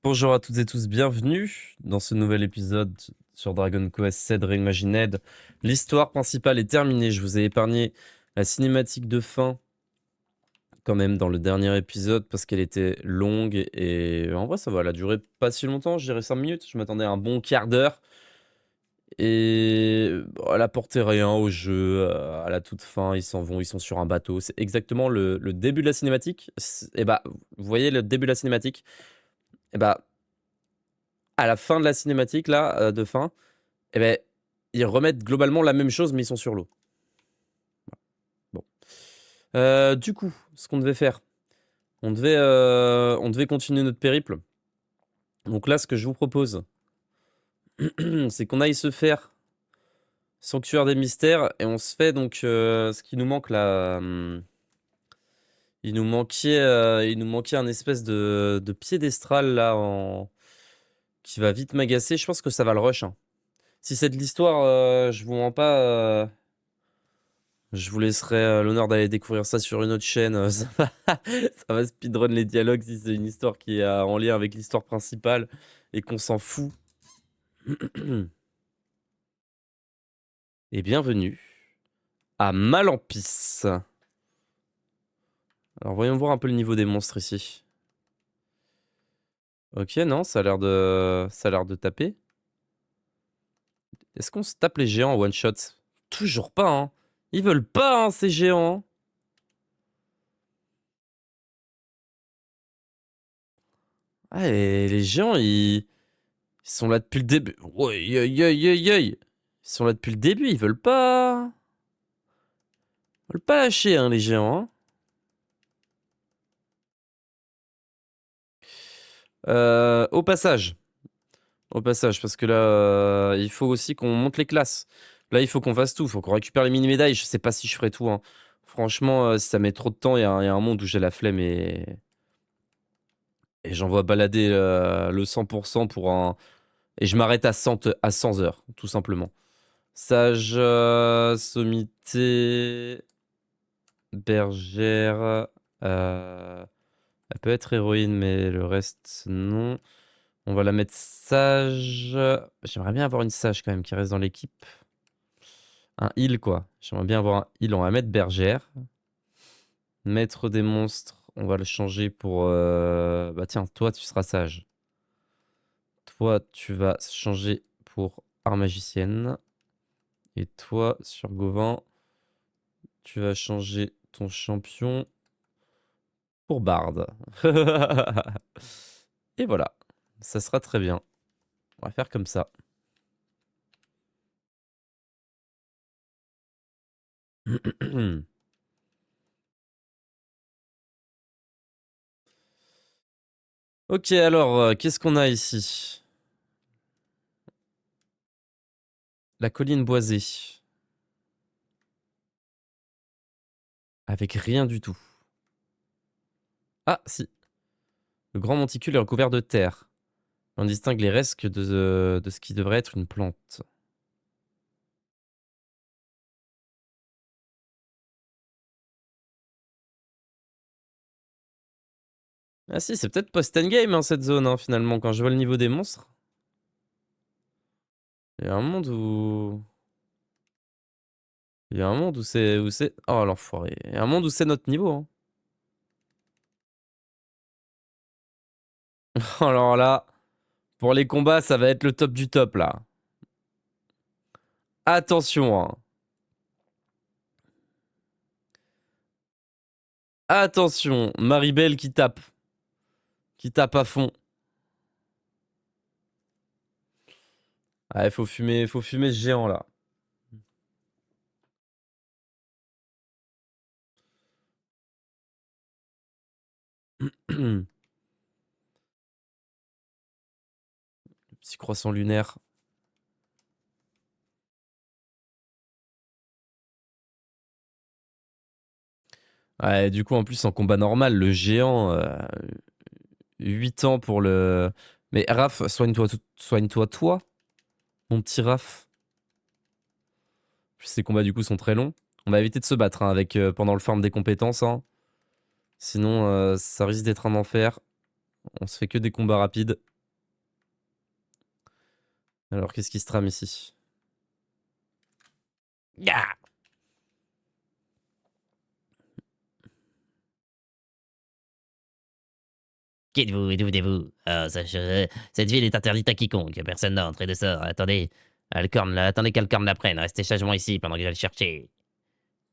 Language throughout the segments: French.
Bonjour à toutes et tous, bienvenue dans ce nouvel épisode sur Dragon Quest VII Reimagined. L'histoire principale est terminée, je vous ai épargné la cinématique de fin quand même dans le dernier épisode parce qu'elle était longue et en vrai ça va, elle a duré pas si longtemps, je dirais 5 minutes, je m'attendais à un bon quart d'heure et bon, elle apportait rien au jeu, à la toute fin ils s'en vont, ils sont sur un bateau, c'est exactement le début de la cinématique, et bah vous voyez le début de la cinématique, et bah à la fin de la cinématique là, de fin, eh ben, ils remettent globalement la même chose, mais ils sont sur l'eau. Bon. Du coup, ce qu'on devait faire, on devait continuer notre périple. Donc là, ce que je vous propose, c'est qu'on aille se faire Sanctuaire des Mystères et on se fait donc ce qui nous manque là. Il nous manquait un espèce de piédestal là qui va vite m'agacer. Je pense que ça va le rush, hein. Si c'est de l'histoire, je vous mens pas. Je vous laisserai l'honneur d'aller découvrir ça sur une autre chaîne. Ça va speedrun les dialogues si c'est une histoire qui est en lien avec l'histoire principale et qu'on s'en fout. Et bienvenue à Malampis. Alors voyons voir un peu le niveau des monstres ici. Ok, non, ça a l'air de taper. Est-ce qu'on se tape les géants en one shot? Toujours pas, hein. Ils veulent pas, hein, ces géants. Ah, et les géants, ils sont là depuis le début. Ouais, aïe, aïe, aïe, aïe, aïe. Ils sont là depuis le début, ils veulent pas. Ils veulent pas lâcher, hein, les géants, hein. Au passage. Au passage, parce que là, il faut aussi qu'on monte les classes. Là, il faut qu'on fasse tout. Il faut qu'on récupère les mini-médailles. Je sais pas si je ferai tout, hein. Franchement, si ça met trop de temps, il y a un monde où j'ai la flemme et j'envoie balader le 100% pour un. Et je m'arrête à 100 heures, tout simplement. Sage, sommité, bergère. Elle peut être héroïne, mais le reste, non. On va la mettre sage. J'aimerais bien avoir une sage quand même qui reste dans l'équipe. Un heal, quoi. J'aimerais bien avoir un heal. On va mettre bergère. Maître des monstres, on va le changer pour... Bah tiens, toi, tu seras sage. Toi, tu vas changer pour art magicienne. Et toi, sur Gauvin, tu vas changer ton champion pour barde. Et voilà. Ça sera très bien. On va faire comme ça. Ok, alors, qu'est-ce qu'on a ici? La colline boisée. Avec rien du tout. Ah, si. Le grand monticule est recouvert de terre. On distingue les restes de ce qui devrait être une plante. Ah si, c'est peut-être post-endgame, hein, cette zone, hein, finalement, quand je vois le niveau des monstres. Il y a un monde où... Il y a un monde où c'est... Oh, l'enfoiré. Il y a un monde où c'est notre niveau, hein. Alors là, pour les combats, ça va être le top du top, là. Attention, hein. Attention, Maribel qui tape. Qui tape à fond. Ah, faut fumer ce géant, là. Le petit croissant lunaire. Ouais, du coup, en plus, en combat normal, le géant, 8 ans pour le... Mais Raph, soigne-toi, toi, mon petit Raph. Ces combats, du coup, sont très longs. On va éviter de se battre, hein, avec, pendant le farm des compétences, hein. Sinon, ça risque d'être un enfer. On se fait que des combats rapides. Alors, qu'est-ce qui se trame ici? Ya! Qui êtes-vous? D'où venez-vous? Ah, cette ville est interdite à quiconque. Personne n'entre et ne sort. Attendez. Ah, le corne, là. Attendez qu'elle corne la prenne. Restez sagement ici pendant que je vais le chercher.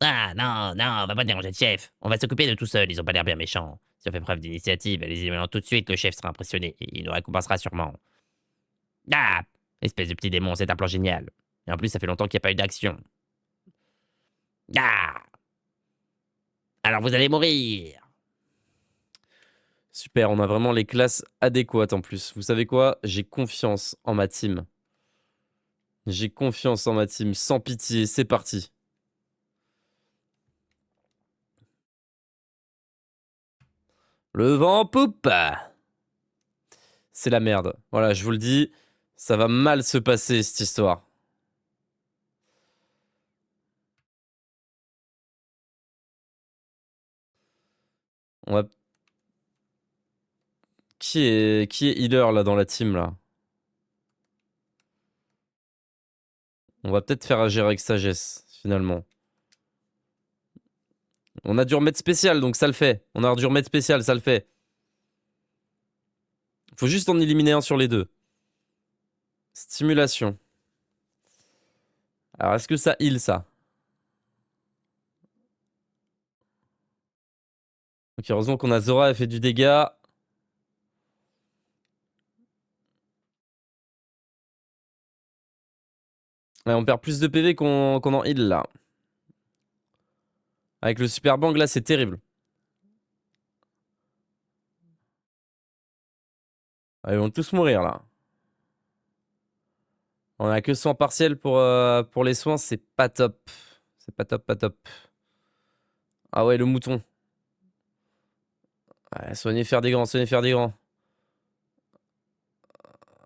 Ah, non, non, on va pas déranger le chef. On va s'occuper de tout seul. Ils ont pas l'air bien méchants. Si on fait preuve d'initiative, allez-y maintenant tout de suite. Le chef sera impressionné. Il nous récompensera sûrement. Ah! Espèce de petit démon, c'est un plan génial. Et en plus, ça fait longtemps qu'il n'y a pas eu d'action. Ah! Alors vous allez mourir! Super, on a vraiment les classes adéquates en plus. Vous savez quoi? J'ai confiance en ma team. J'ai confiance en ma team. Sans pitié, c'est parti. Le vent en poupe! C'est la merde. Voilà, je vous le dis, ça va mal se passer cette histoire. On va... Qui est healer là dans la team là? On va peut-être faire agir avec sagesse, finalement. On a dû remettre spécial, donc ça le fait. On a dû remettre spécial, ça le fait. Faut juste en éliminer un sur les deux. Stimulation. Alors, est-ce que ça heal, ça? Ok, heureusement qu'on a Zora, elle fait du dégât. Ouais, on perd plus de PV qu'on en heal, là. Avec le super bang, là, c'est terrible. Ah, ils vont tous mourir, là. On a que 100 partiels pour les soins, c'est pas top. C'est pas top, pas top. Ah ouais, le mouton. Ouais, soignez, faire des grands, soignez, faire des grands.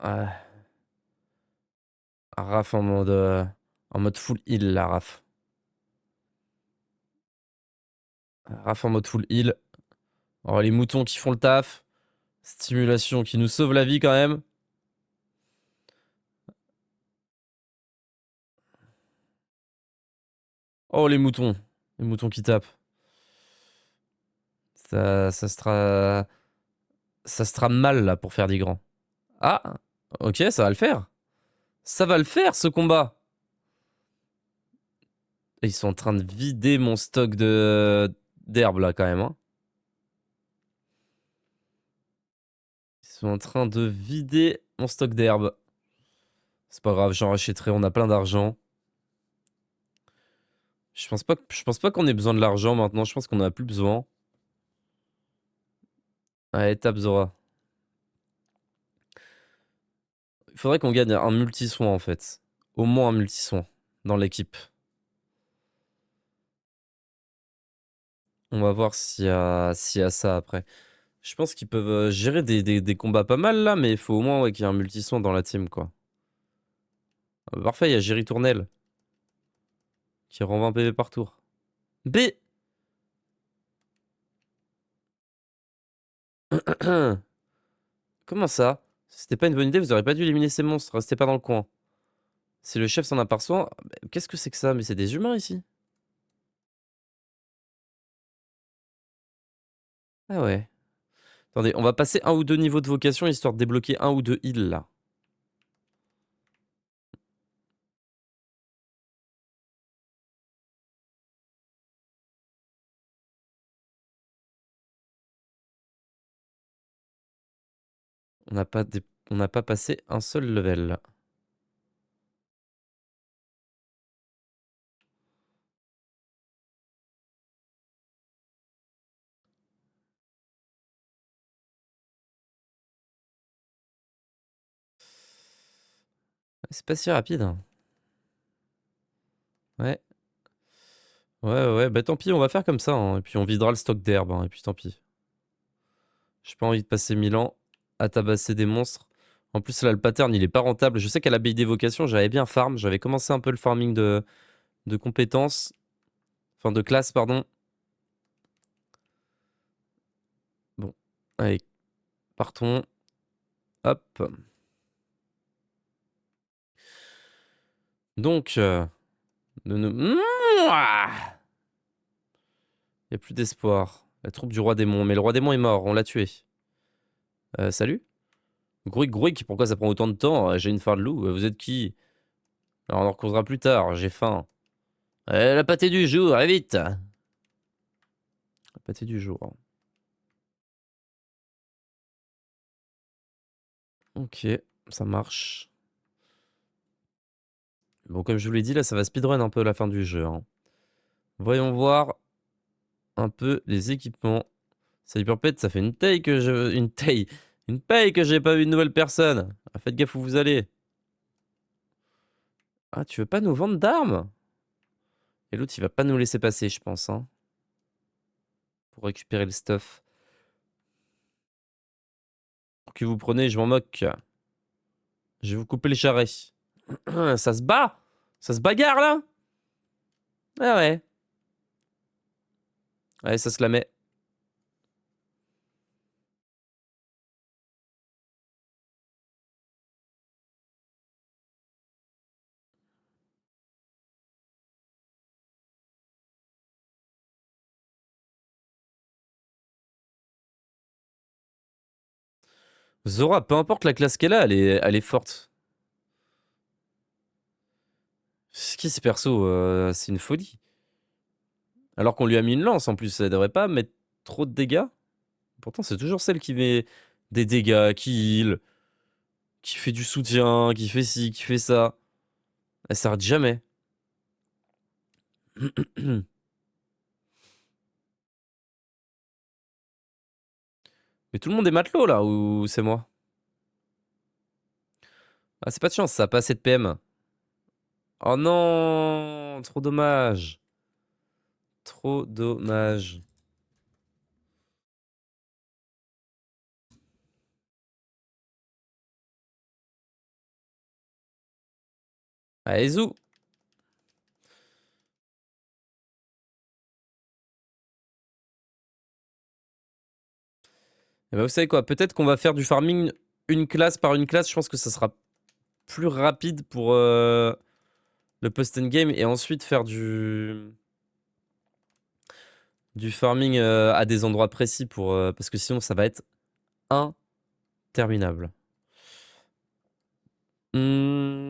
Ouais. Raph en mode full heal, là, Raph. Raph en mode full heal. Oh, les moutons qui font le taf. Stimulation qui nous sauve la vie quand même. Oh, les moutons. Les moutons qui tapent. Ça sera... Ça sera mal, là, pour faire des grands. Ah, ok, ça va le faire. Ça va le faire, ce combat. Ils sont en train de vider mon stock d'herbe, là, quand même. Hein. Ils sont en train de vider mon stock d'herbe. C'est pas grave, j'en rachèterai, on a plein d'argent. Je pense pas qu'on ait besoin de l'argent maintenant, je pense qu'on en a plus besoin. Allez, tape Zora. Il faudrait qu'on gagne un multi-soin en fait. Au moins un multi-soin dans l'équipe. On va voir s'il y a ça après. Je pense qu'ils peuvent gérer des combats pas mal là, mais il faut au moins ouais, qu'il y ait un multi-soin dans la team quoi. Ah bah, parfait, il y a Jerry Tournelle qui rend 20 PV par tour. B. Comment ça? C'était pas une bonne idée, vous auriez pas dû éliminer ces monstres, restez pas dans le coin. Si le chef s'en aperçoit, bah, qu'est-ce que c'est que ça? Mais c'est des humains ici. Ah ouais. Attendez, on va passer un ou deux niveaux de vocation histoire de débloquer un ou deux heals là. On n'a pas, on n'a pas passé un seul level. C'est pas si rapide. Hein. Ouais. Ouais, bah tant pis, on va faire comme ça. Hein, et puis on videra le stock d'herbe. Hein, et puis tant pis. J'ai pas envie de passer 1000 ans à tabasser des monstres. En plus, là, le pattern, il est pas rentable. Je sais qu'à l'abbaye d'évocation, j'avais bien farm. J'avais commencé un peu le farming de compétences. Enfin, de classe, pardon. Bon. Allez, partons. Hop. Donc, Mouah! Y a plus d'espoir. La troupe du roi démon. Mais le roi démon est mort, on l'a tué. Salut? Gruik, Gruik, pourquoi ça prend autant de temps? J'ai une faim de loup. Vous êtes qui? Alors on en recausera plus tard, j'ai faim. La pâtée du jour, allez vite! La pâtée du jour. OK, ça marche. Bon, comme je vous l'ai dit, là, ça va speedrun un peu la fin du jeu, hein. Voyons voir un peu les équipements. Cyberpet, ça fait une taille que je une paye que j'ai pas vu une nouvelle personne. Ah, faites gaffe où vous allez. Ah, tu veux pas nous vendre d'armes? Et l'autre, il va pas nous laisser passer, je pense, hein, pour récupérer le stuff. Pour que vous prenez, je m'en moque. Je vais vous couper les charrettes. Ça se bat? Ça se bagarre, là? Ah ouais. Ouais, ça se la met. Zora, peu importe la classe qu'elle a, elle est forte. C'est qui ces persos? C'est une folie. Alors qu'on lui a mis une lance en plus, elle devrait pas mettre trop de dégâts. Pourtant, c'est toujours celle qui met des dégâts, qui heal, qui fait du soutien, qui fait ci, qui fait ça. Elle s'arrête jamais. Mais tout le monde est matelot là, ou c'est moi? Ah, c'est pas de chance, ça a pas assez de PM. Oh non! Trop dommage. Trop dommage. Allez, zou! Et bah, vous savez quoi? Peut-être qu'on va faire du farming une classe par une classe. Je pense que ça sera plus rapide pour le post-endgame et ensuite faire du farming à des endroits précis pour, parce que sinon ça va être interminable.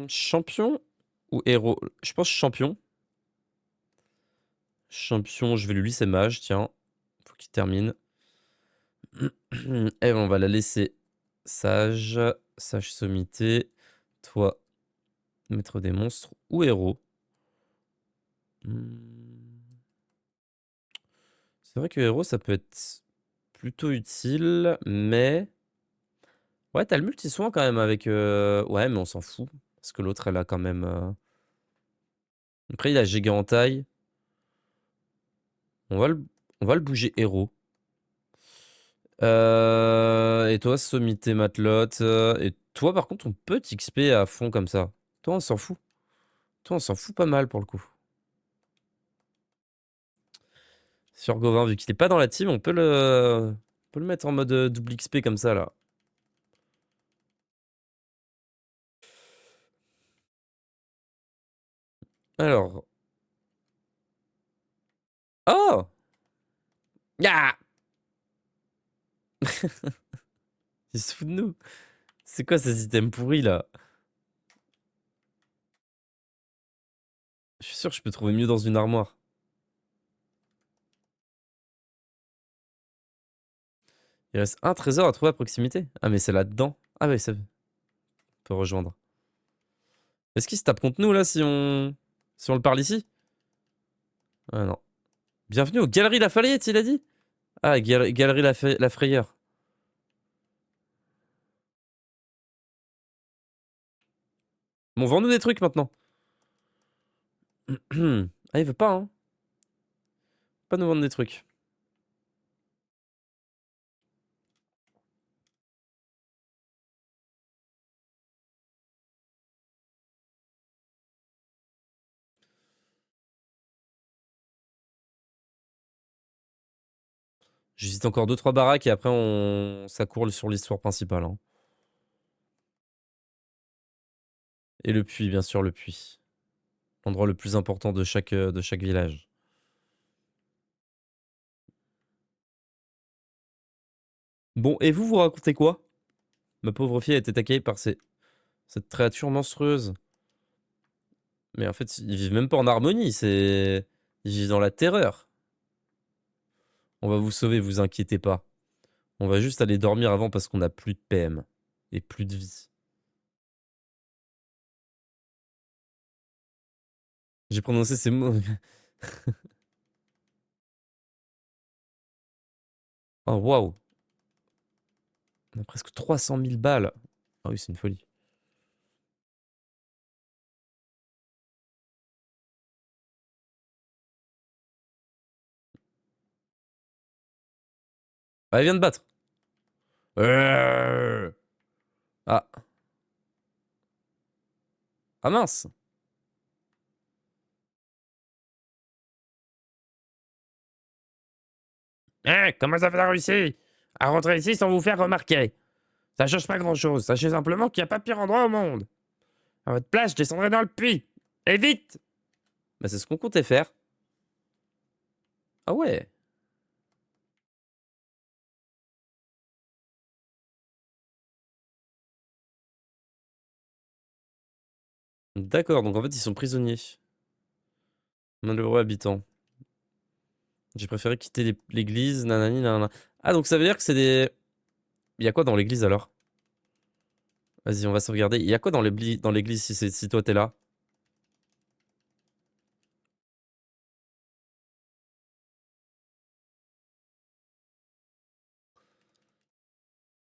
Champion ou héros? Je pense champion. Champion, je vais lui laisser mage, tiens. Faut qu'il termine. Et on va la laisser sage. Sage sommité. Toi, maître des monstres ou héros. C'est vrai que héros, ça peut être plutôt utile, mais... Ouais, t'as le multi-soin quand même avec... Ouais, mais on s'en fout. Parce que l'autre, elle a quand même... Après, il a giga en taille. On va on va le bouger héros. Et toi, sommité matelote. Et toi, par contre, on peut t'XP à fond comme ça. Toi, on s'en fout. Toi, on s'en fout pas mal pour le coup. Sur Gauvin, vu qu'il est pas dans la team, on peut le mettre en mode double XP comme ça, là. Alors. Oh! Ya! Il se fout de nous. C'est quoi ces items pourris, là? Je suis sûr que je peux trouver mieux dans une armoire. Il reste un trésor à trouver à proximité. Ah, mais c'est là-dedans. Ah, ouais, ça peut rejoindre. Est-ce qu'il se tape contre nous, là, si on le parle ici? Ah, non. Bienvenue aux Galeries Lafayette, il a dit? Ah, Galerie La Frayeur. Bon, vends-nous des trucs maintenant. Ah, il veut pas, hein. Pas nous vendre des trucs. J'hésite encore deux trois baraques et après, ça court sur l'histoire principale, hein. Et le puits, bien sûr, le puits. L'endroit le plus important de chaque village. Bon, et vous racontez quoi? Ma pauvre fille a été attaquée par cette créature monstrueuse. Mais en fait, ils vivent même pas en harmonie, ils vivent dans la terreur. On va vous sauver, vous inquiétez pas. On va juste aller dormir avant parce qu'on a plus de PM et plus de vie. J'ai prononcé ces mots. Oh waouh! On a presque 300 000 balles. Ah oui, c'est une folie. Ah, elle vient de battre. Ah. Ah mince! Hein, comment ça fait réussi à rentrer ici sans vous faire remarquer? Ça change pas grand-chose. Sachez simplement qu'il n'y a pas pire endroit au monde. À votre place, je descendrai dans le puits. Et vite! Bah, c'est ce qu'on comptait faire. Ah ouais! D'accord, donc en fait, ils sont prisonniers. Malheureux habitants. J'ai préféré quitter l'église, nanani nanana. Ah, donc ça veut dire que c'est des... Il y a quoi dans l'église alors? Vas-y, on va sauvegarder. Il y a quoi dans l'église si toi t'es là?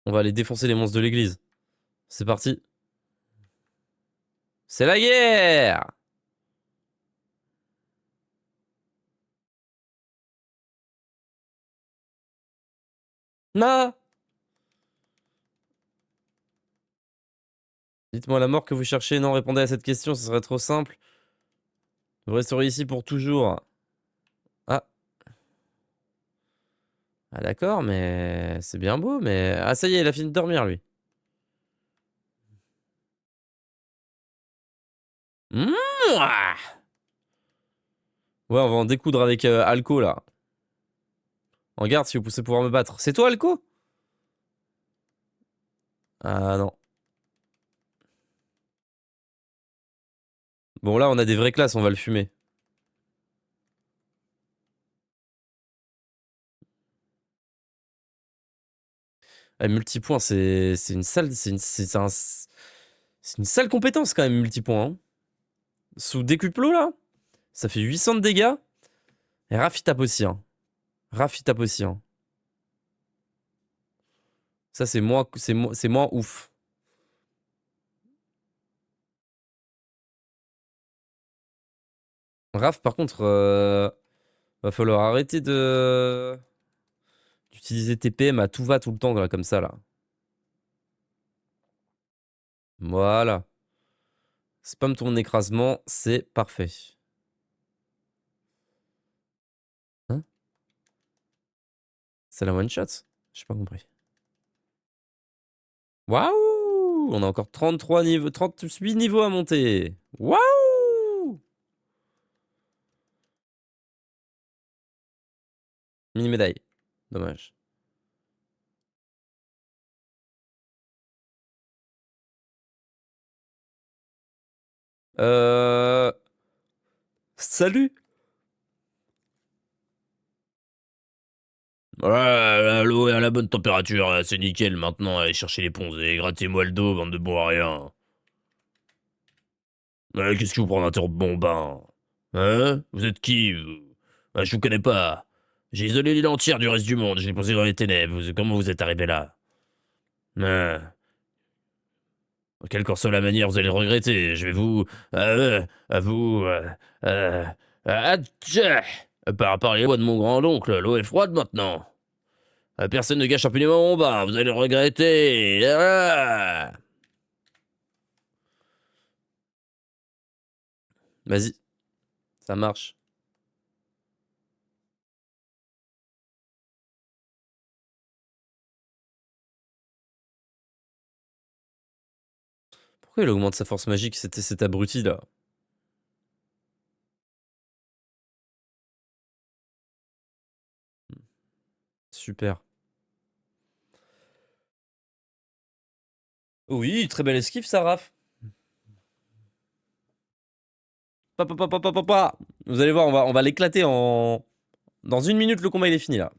On va aller défoncer les monstres de l'église. C'est parti. C'est la guerre! Non! Dites-moi la mort que vous cherchez. Non, répondez à cette question, ce serait trop simple. Vous resterez ici pour toujours. Ah. Ah d'accord, mais c'est bien beau, mais... Ah ça y est, il a fini de dormir, lui. Mouah. Ouais, on va en découdre avec Alco, là. En garde si vous poussez pouvoir me battre. C'est toi, Alco? Ah non. Bon, là, on a des vraies classes, on va le fumer. Ah, multipoint, c'est une sale... C'est une sale compétence, quand même, multipoint. Hein. Sous décuplo, là, ça fait 800 de dégâts. Et Rafi tape aussi, hein. Rafi tape aussi, hein. Ça, c'est moins ouf. Raf, par contre, va falloir arrêter d'utiliser TPM à tout va tout le temps, là, comme ça, là. Voilà. Spam ton écrasement, c'est parfait. Hein? C'est la one shot? J'ai pas compris. Waouh! On a encore 33 niveaux, 38 niveaux à monter. Waouh! Mini médaille. Dommage. Euh... Salut! Ouais, l'eau est à la bonne température, c'est nickel. Maintenant, allez chercher les ponts et grattez-moi le dos, bande de bons à rien. Qu'est-ce que vous prenez un terreau de bon bain? Hein? Vous êtes qui, vous? Je vous connais pas. J'ai isolé l'île entière du reste du monde, je l'ai posé dans les ténèbres. Comment vous êtes arrivé là? Quelle qu'en soit la manière, vous allez le regretter. Je vais vous... à vous... Atcha. Par les voix de mon grand-oncle, l'eau est froide maintenant. Personne ne gâche un peu mon bain, vous allez le regretter. Ah. Vas-y, ça marche. Pourquoi il augmente sa force magique, cet abruti, là? Super. Oui, très belle esquive, ça, Raph. Pa, pa, pa, pa, pa, pa, pa. Vous allez voir, on va l'éclater en... Dans 1 minute, le combat, il est fini, là.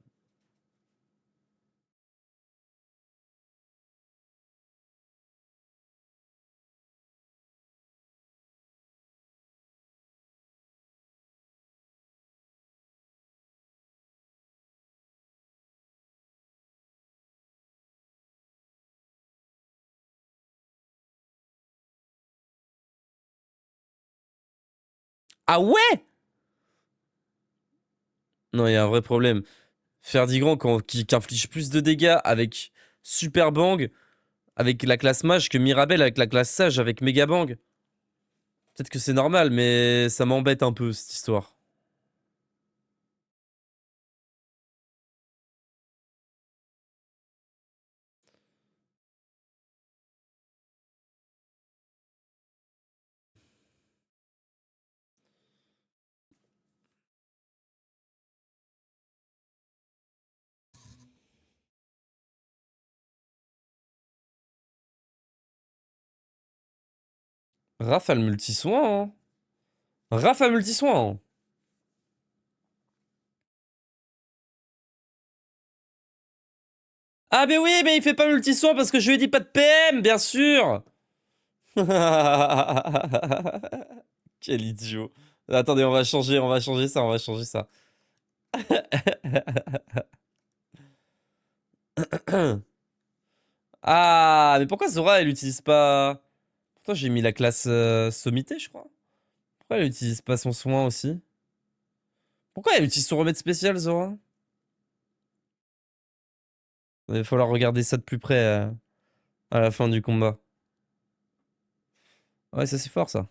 Ah ouais? Non, il y a un vrai problème. Ferdigrand qui inflige plus de dégâts avec Super Bang, avec la classe mage, que Mirabelle avec la classe sage, avec Mega Bang. Peut-être que c'est normal, mais ça m'embête un peu, cette histoire. Raph a le multi-soin, hein. Raph a multi-soin, hein. Ah, mais oui, mais il fait pas multi-soin parce que je lui ai dit pas de PM, bien sûr. Quel idiot. Attendez, on va changer ça, on va changer ça. Ah, mais pourquoi Zora, elle utilise pas... Pourtant, j'ai mis la classe sommité, je crois. Pourquoi elle utilise pas son soin aussi? Pourquoi elle utilise son remède spécial, Zora? Il va falloir regarder ça de plus près à la fin du combat. Ouais, ça c'est fort, ça.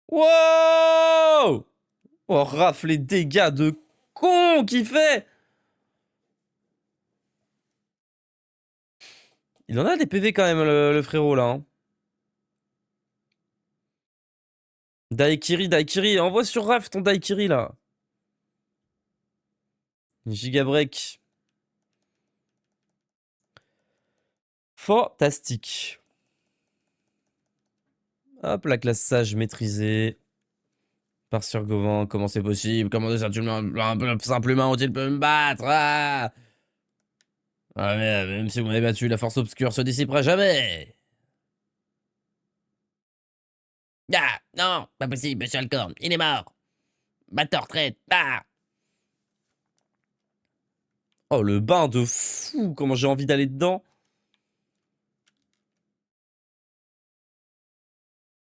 Wow! Oh, Raph, les dégâts de con qu'il fait! Il en a des PV quand même, le frérot, là. Hein. Daikiri, envoie sur Raph ton Daikiri, là. Giga break. Fantastique. Hop, la classe sage maîtrisée. Par Govan, comment c'est possible? Comment simplement ont-ils pu me battre? Ah, ah mais, même si vous m'avez battu, la force obscure se dissipera jamais. Ah, non, pas possible, monsieur Alcorn, il est mort. Batte en retraite. Ah. Oh, le bain de fou! Comment j'ai envie d'aller dedans.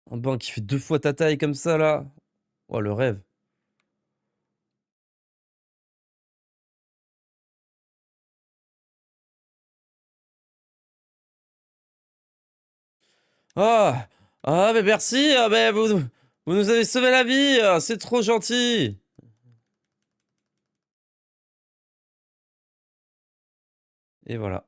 Un bain qui fait 2 fois ta taille comme ça, là. Oh, le rêve. Ah! Ah, mais merci! Ah, mais vous nous avez sauvé la vie! C'est trop gentil! Et voilà.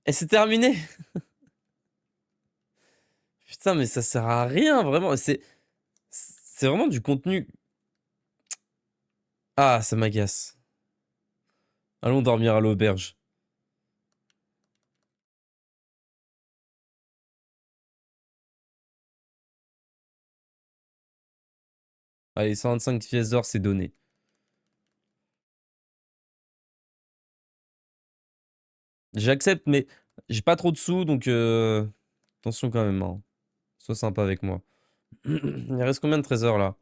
Et c'est terminé! Putain, mais ça sert à rien, vraiment. C'est vraiment du contenu. Ah, ça m'agace. Allons dormir à l'auberge. Allez, 125 pièces d'or, c'est donné. J'accepte, mais j'ai pas trop de sous, donc attention quand même. Hein. Sois sympa avec moi. Il reste combien de trésors là?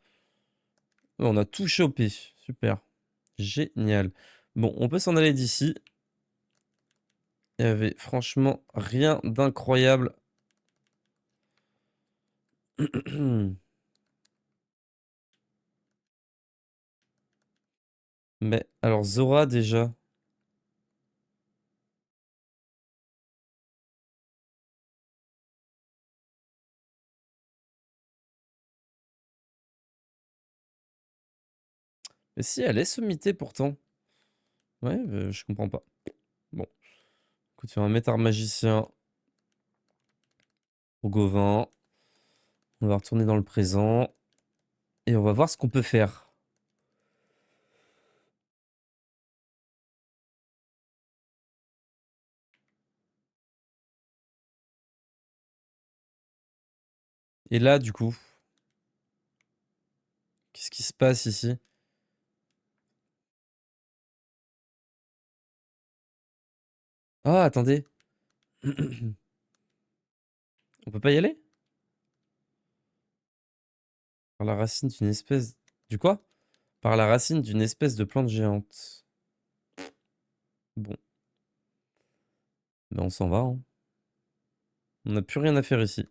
Oh, on a tout chopé. Super. Génial. Bon, on peut s'en aller d'ici. Il y avait franchement rien d'incroyable. Mais alors Zora déjà. Mais si, elle est sommité pourtant. Ouais, je comprends pas. Bon, écoute, on va mettre un magicien au Gauvin. On va retourner dans le présent. Et on va voir ce qu'on peut faire. Et là, du coup, qu'est-ce qui se passe ici? Ah, attendez. On peut pas y aller? Par la racine d'une espèce... Du quoi? Par la racine d'une espèce de plante géante. Bon, ben on s'en va, hein. On n'a plus rien à faire ici.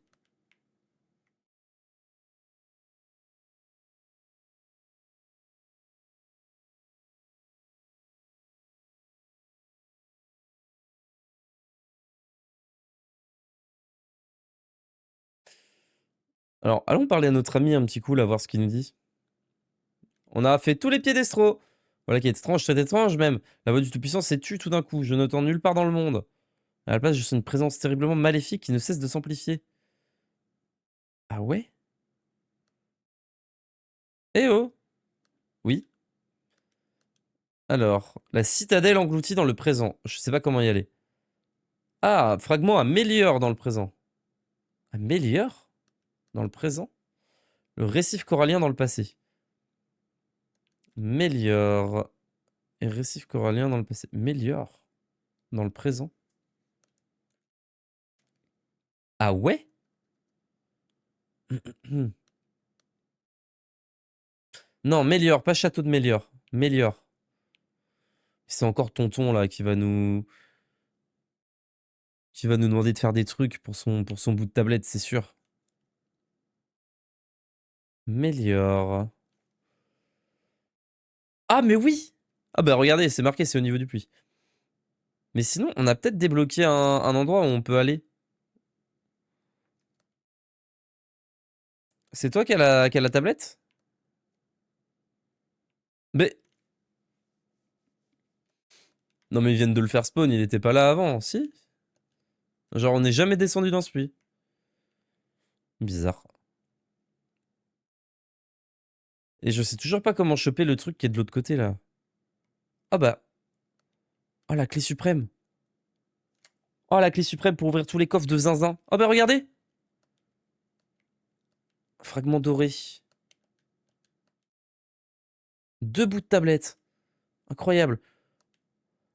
Alors, allons parler à notre ami un petit coup, là, voir ce qu'il nous dit. On a fait tous les pieds d'estro. Voilà qui est étrange, très étrange même. La voix du Tout-Puissant s'est tue tout d'un coup. Je n'entends nulle part dans le monde. À la place, je sens une présence terriblement maléfique qui ne cesse de s'amplifier. Ah ouais? Eh oh! Oui. Alors, la citadelle engloutie dans le présent. Je sais pas comment y aller. Ah, fragment améliore dans le présent. Améliore? Dans le présent? Le récif corallien dans le passé. Méliore. Et récif corallien dans le passé. Méliore. Dans le présent. Ah ouais? Non, Méliore, pas château de Méliore. Méliore. C'est encore tonton là qui va nous demander de faire des trucs pour son bout de tablette, c'est sûr. Méliore. Ah mais oui! Ah bah regardez, c'est marqué, c'est au niveau du puits. Mais sinon, on a peut-être débloqué un endroit où on peut aller. C'est toi qui a la tablette? Mais... Non mais ils viennent de le faire spawn, il était pas là avant, si? Genre on n'est jamais descendu dans ce puits. Bizarre. Et je sais toujours pas comment choper le truc qui est de l'autre côté là. Ah bah... Oh la clé suprême. Oh la clé suprême pour ouvrir tous les coffres de zinzin. Oh bah regardez! Fragment doré. 2 bouts de tablette. Incroyable.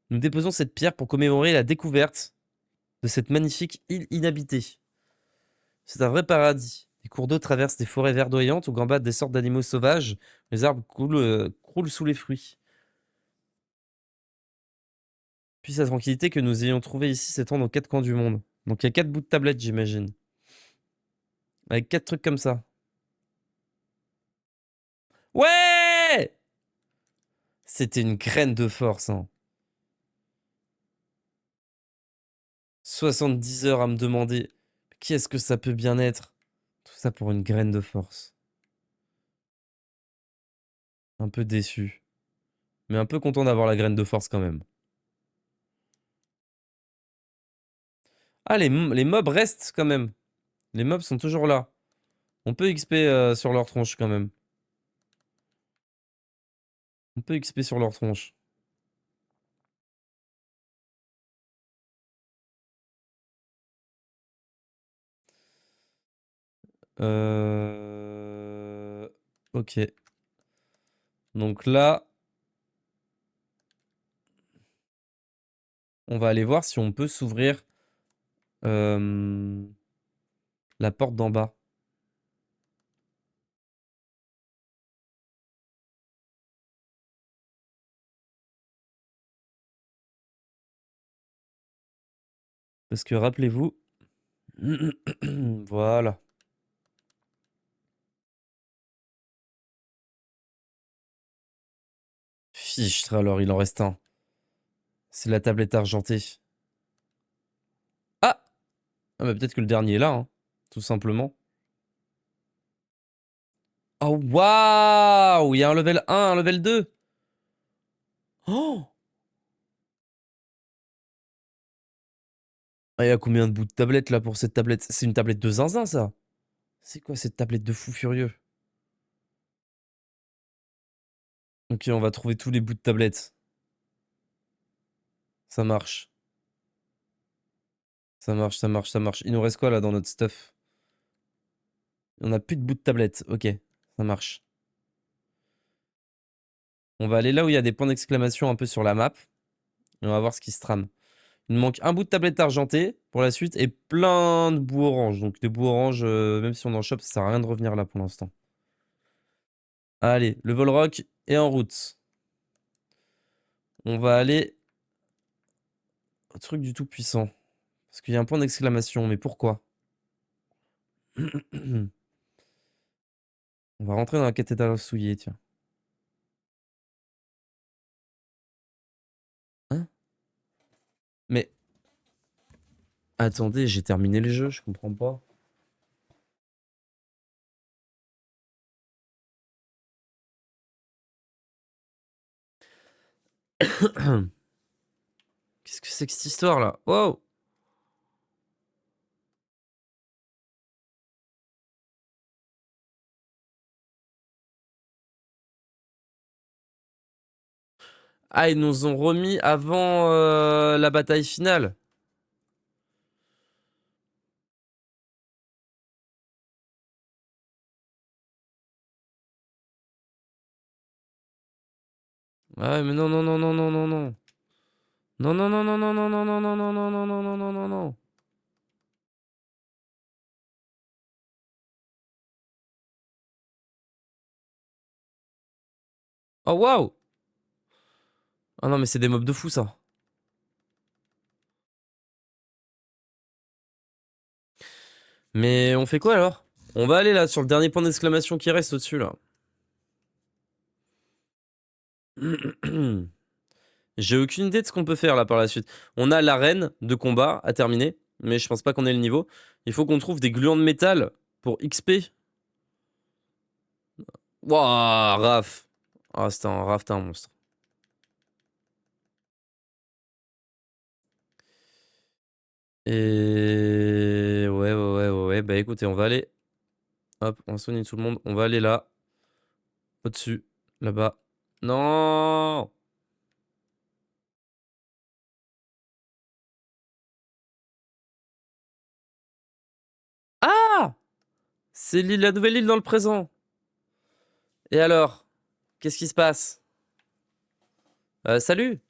Nous déposons cette pierre pour commémorer la découverte de cette magnifique île inhabitée. C'est un vrai paradis. Les cours d'eau traversent des forêts verdoyantes où gambadent des sortes d'animaux sauvages. Les arbres croulent sous les fruits. Puis la tranquillité que nous ayons trouvée ici s'étend aux 4 coins du monde. Donc il y a 4 bouts de tablette, j'imagine. Avec 4 trucs comme ça. Ouais! C'était une graine de force, hein. 70 heures à me demander qui est-ce que ça peut bien être. Tout ça pour une graine de force. Un peu déçu. Mais un peu content d'avoir la graine de force quand même. Ah, les mobs restent quand même. Les mobs sont toujours là. On peut XP sur leur tronche quand même. On peut XP sur leur tronche. Ok. Donc là, on va aller voir si on peut s'ouvrir euh, la porte d'en bas. Parce que rappelez-vous... Voilà. Fichtre alors, il en reste un. C'est la tablette argentée. Ah! Ah bah peut-être que le dernier est là, hein, tout simplement. Oh waouh! Il y a un level 1, un level 2. Oh! Ah, il y a combien de bouts de tablette là pour cette tablette? C'est une tablette de zinzin ça? C'est quoi cette tablette de fou furieux? Ok, on va trouver tous les bouts de tablette. Ça marche. Ça marche, ça marche, ça marche. Il nous reste quoi là dans notre stuff? On a plus de bouts de tablette. Ok, ça marche. On va aller là où il y a des points d'exclamation un peu sur la map. Et on va voir ce qui se trame. Il nous manque un bout de tablette argentée pour la suite et plein de bouts orange. Donc des bouts orange, même si on en chope, ça sert à rien de revenir là pour l'instant. Allez, le Volrock est en route. On va aller au truc du tout-puissant. Parce qu'il y a un point d'exclamation, mais pourquoi? On va rentrer dans la cathédrale souillée, tiens. Hein? Mais attendez, j'ai terminé le jeu, je comprends pas. Qu'est-ce que c'est que cette histoire là? Wow! Ah, ils nous ont remis avant la bataille finale. Ah ouais, mais non, non, non, non, non, non, non. Non, non, non, non, non, non, non, non, non, non, non, non, non, non, non, non, non. Oh, waouh! Ah non, mais c'est des mobs de fou, ça. Mais on fait quoi, alors? On va aller là, sur le dernier point d'exclamation qui reste au-dessus, là. J'ai aucune idée de ce qu'on peut faire, là, par la suite. On a l'arène de combat à terminer, mais je pense pas qu'on ait le niveau. Il faut qu'on trouve des gluants de métal pour XP. Wouah, Raph. Ah, c'était un Raph, t'es un monstre. Et... Ouais, ouais, ouais, ouais, ouais. Bah écoutez, on va aller... Hop, on soigne tout le monde. On va aller là. Au-dessus. Là-bas. Non! Ah! C'est l'île, la nouvelle île dans le présent. Et alors? Qu'est-ce qui se passe? Salut!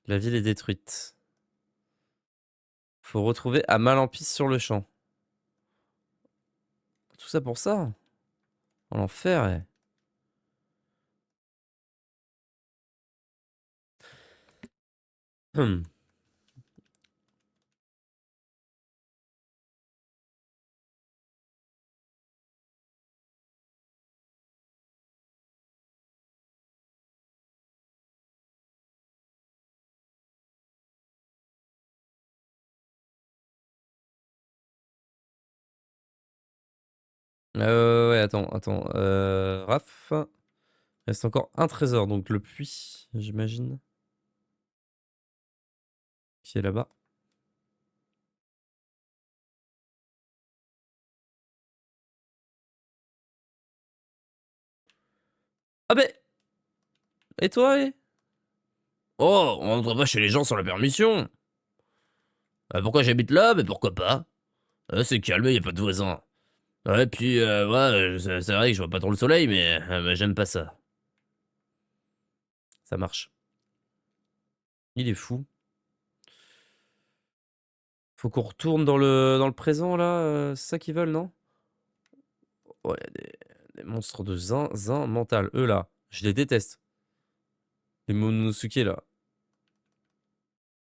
La ville est détruite. Faut retrouver Amalamphis sur le champ. Tout ça pour ça? Oh, l'enfer, eh. Hmm. Ouais, attends, attends. Raph. Reste encore un trésor, donc le puits, j'imagine. Qui est là-bas. Ah ben! Et toi, eh? Oh, on entre pas chez les gens sans la permission. Pourquoi j'habite là? Mais pourquoi pas? C'est calme, y a pas de voisins. Ouais, puis, ouais, c'est vrai que je vois pas trop le soleil, mais j'aime pas ça. Ça marche. Il est fou. Faut qu'on retourne dans le présent, là, c'est ça qu'ils veulent, non? Ouais, des monstres de zinzin mental. Eux, là, je les déteste. Les Monosuke, là.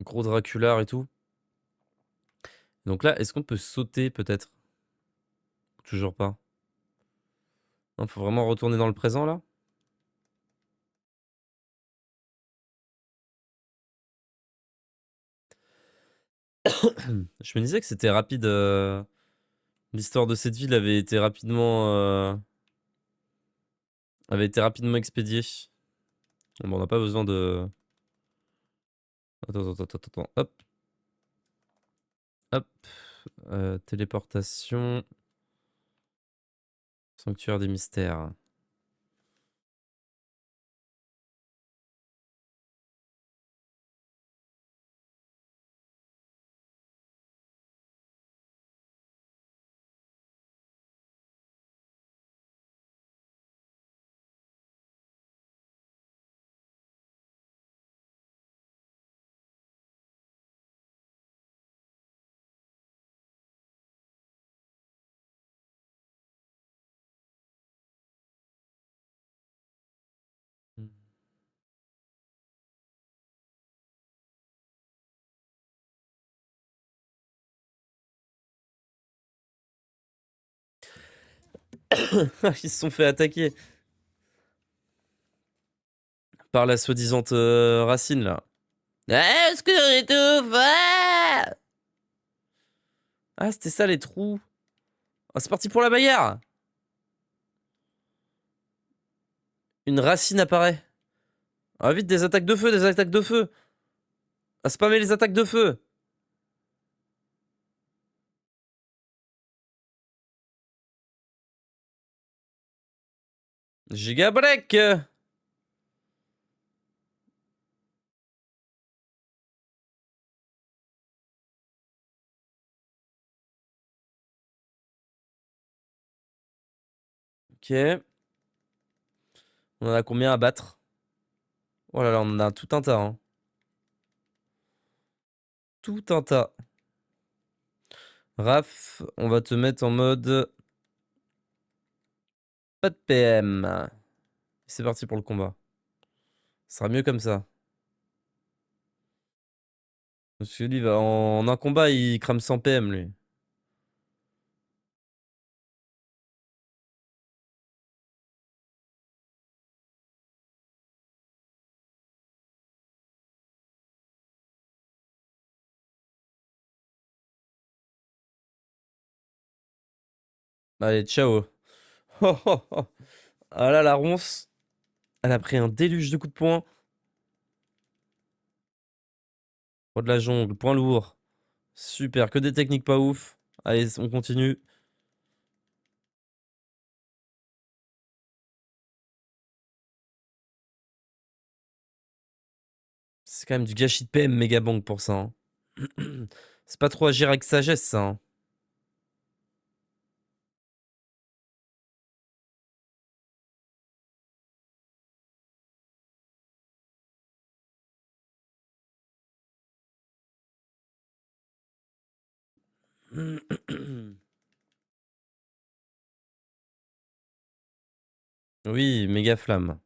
Gros Draculard et tout. Donc là, est-ce qu'on peut sauter peut-être? Toujours pas. Non, faut vraiment retourner dans le présent là? Je me disais que c'était rapide, l'histoire de cette ville avait été rapidement expédiée. Bon, bah, on n'a pas besoin de attends, hop, hop, téléportation, sanctuaire des mystères. Mmh. Ils se sont fait attaquer par la soi-disant, racine là. Ah, au secours, j'étouffe! Ah! Ah, c'était ça les trous. Ah, c'est parti pour la bagarre! Une racine apparaît. Ah vite, des attaques de feu, des attaques de feu! À spammer les attaques de feu! Giga break! OK. On en a combien à battre? Oh là là, on en a tout un tas, hein. Tout un tas. Raph, on va te mettre en mode pas de PM. C'est parti pour le combat. Ce sera mieux comme ça. Parce que lui, en un combat, il crame 100 PM, lui. Allez, ciao. Oh, oh, oh. Ah là, la ronce, elle a pris un déluge de coups de poing. Roi de la jungle, point lourd. Super, que des techniques pas ouf. Allez, on continue. C'est quand même du gâchis de PM méga bang pour ça, hein. C'est pas trop agir avec sagesse, ça, hein. Oui, méga flamme.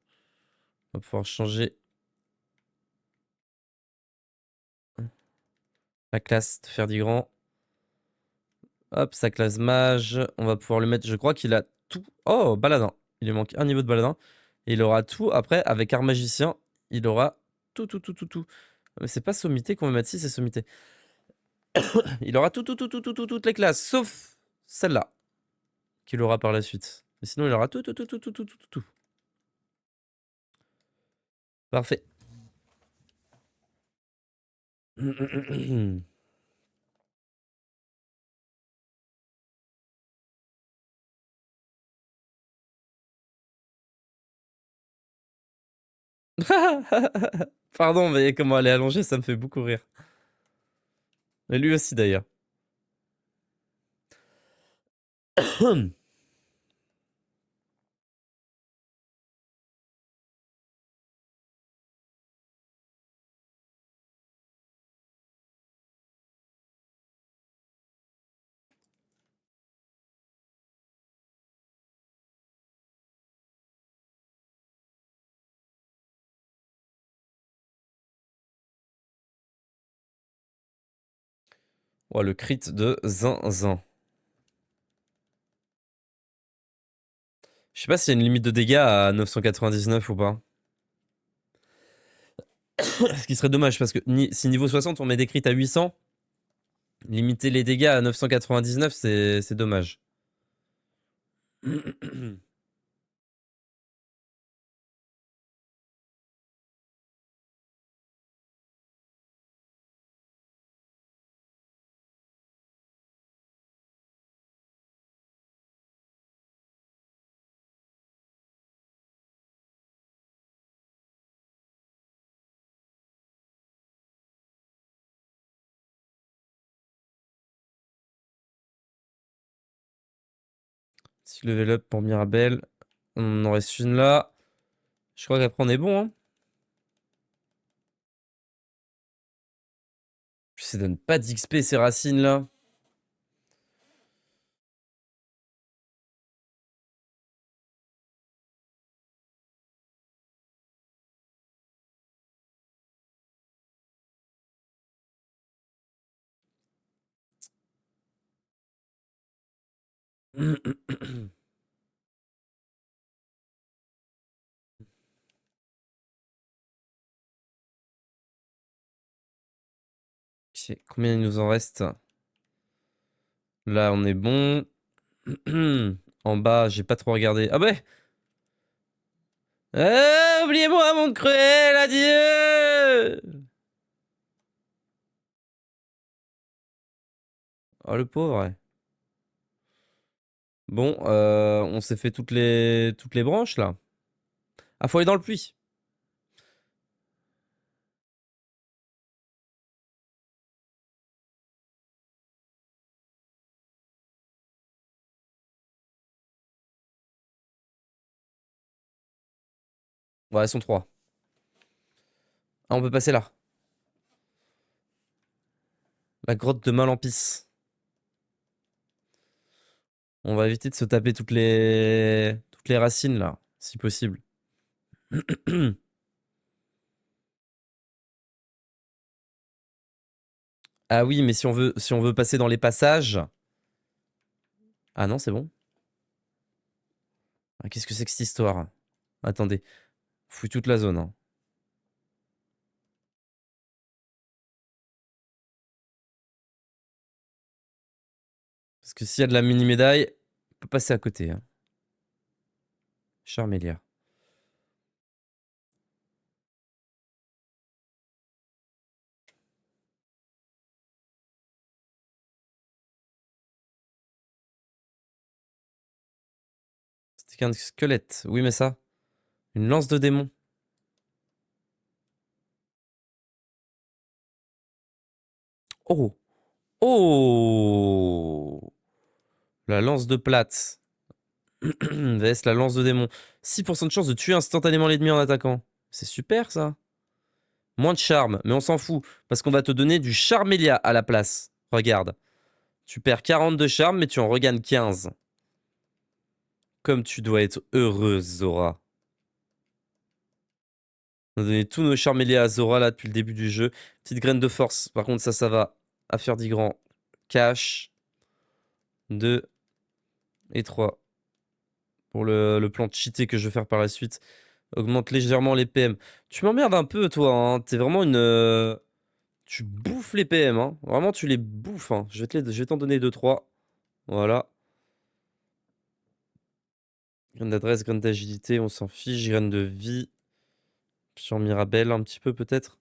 On va pouvoir changer la classe de faire du grand. Hop, sa classe mage. On va pouvoir lui mettre. Je crois qu'il a tout. Oh, baladin. Il lui manque un niveau de baladin. Et il aura tout. Après, avec art magicien, il aura tout. Mais c'est pas sommité qu'on va mettre, si c'est sommité. Il aura toutes les classes, sauf celle-là, qu'il aura par la suite. Mais sinon, il aura tout. Parfait. Pardon, mais comment elle est allongée, ça me fait beaucoup rire. Et lui aussi, d'ailleurs. Oh, le crit de Zinzin. Je sais pas s'il y a une limite de dégâts à 999 ou pas. Ce qui serait dommage parce que si niveau 60 on met des crits à 800, limiter les dégâts à 999 c'est dommage. Si level up pour Mirabelle. On en reste une là. Je crois qu'après on est bon. Hein. Ça donne pas d'XP ces racines là. Ok, combien il nous en reste? Là on est bon. En bas j'ai pas trop regardé. Ah ouais. Oubliez-moi mon cruel adieu. Oh le pauvre ouais. Bon, on s'est fait toutes les branches là. Ah, faut aller dans le puits. Ouais, elles sont trois. Ah, on peut passer là. La grotte de Malampis. On va éviter de se taper toutes les racines là, si possible. Ah oui, mais si on veut passer dans les passages. Ah non, c'est bon. Ah, qu'est-ce que c'est que cette histoire? Attendez, fouille toute la zone. Hein. Parce que s'il y a de la mini-médaille, on peut passer à côté. Hein. Charmélia. C'était qu'un squelette. Oui, mais ça. Une lance de démon. Oh! Oh! La lance de plate. VS la lance de démon. 6% de chance de tuer instantanément l'ennemi en attaquant. C'est super ça. Moins de charme, mais on s'en fout. Parce qu'on va te donner du charmélia à la place. Regarde. Tu perds 40 de charme, mais tu en regagnes 15. Comme tu dois être heureuse, Zora. On a donné tous nos charmélias à Zora là depuis le début du jeu. Petite graine de force. Par contre, ça va. Affaire d'Igran. Cash. 2 et 3. Pour le plan cheaté que je vais faire par la suite. Augmente légèrement les PM. Tu m'emmerdes un peu, toi. Hein. T'es vraiment une. Tu bouffes les PM. Hein. Vraiment, tu les bouffes. Hein. Je vais t'en donner 2-3. Voilà. Graine d'adresse, graine d'agilité, on s'en fiche. Graine de vie. Sur Mirabelle, un petit peu peut-être.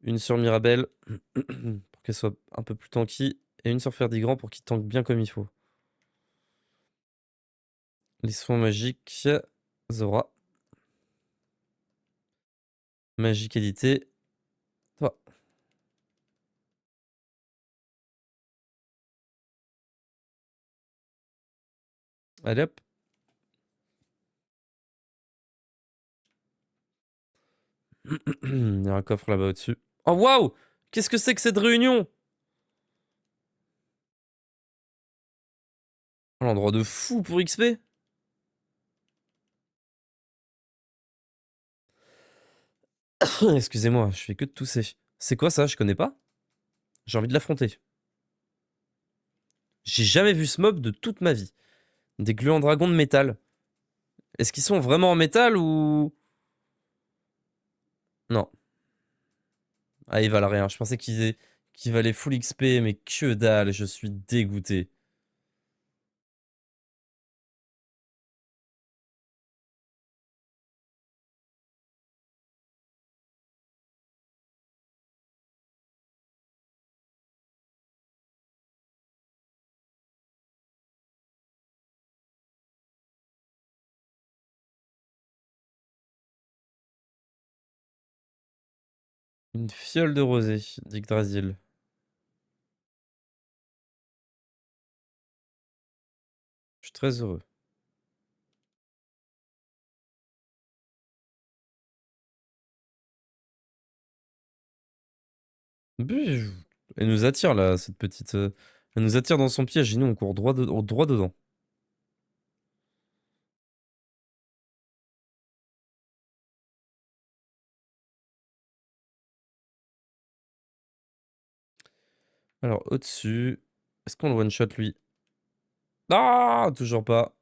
Une sur Mirabelle. Pour qu'elle soit un peu plus tanky. Et une sur Ferdigrand pour qu'il tank bien comme il faut. Les soins magiques. Zora. Magique édité. Toi. Allez hop. Il y a un coffre là-bas au-dessus. Oh waouh! Qu'est-ce que c'est que cette réunion? Un endroit de fou pour XP. Excusez-moi, je fais que de tousser. C'est quoi ça? Je connais pas. J'ai envie de l'affronter. J'ai jamais vu ce mob de toute ma vie. Des gluants dragons de métal. Est-ce qu'ils sont vraiment en métal ou... Non. Ah, ils valent rien. Je pensais qu'ils valaient full XP, mais que dalle, je suis dégoûté. Une fiole de rosée, d'Yggdrasil. Je suis très heureux. Bouh. Elle nous attire là, cette petite. Elle nous attire dans son piège et nous on court droit dedans. Alors au-dessus. Est-ce qu'on le one-shot lui? Ah, toujours pas.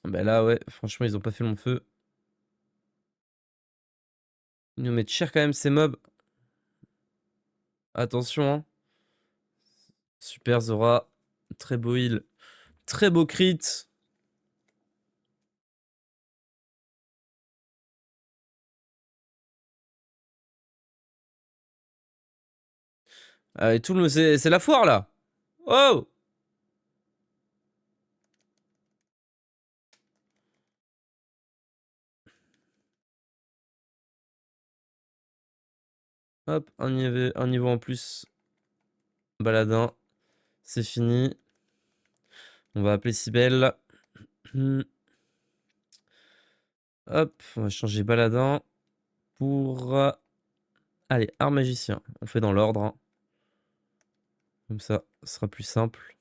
Bah là ouais, franchement ils ont pas fait long feu. Ils nous mettent cher quand même ces mobs. Attention hein. Super Zora. Très beau heal. Très beau crit. Ah, et tout le... C'est la foire là. Oh. Hop, un niveau en plus. Baladin. C'est fini. On va appeler Sibelle. Hop, on va changer Baladin pour... allez, art magicien. On fait dans l'ordre, hein. Comme ça, ce sera plus simple.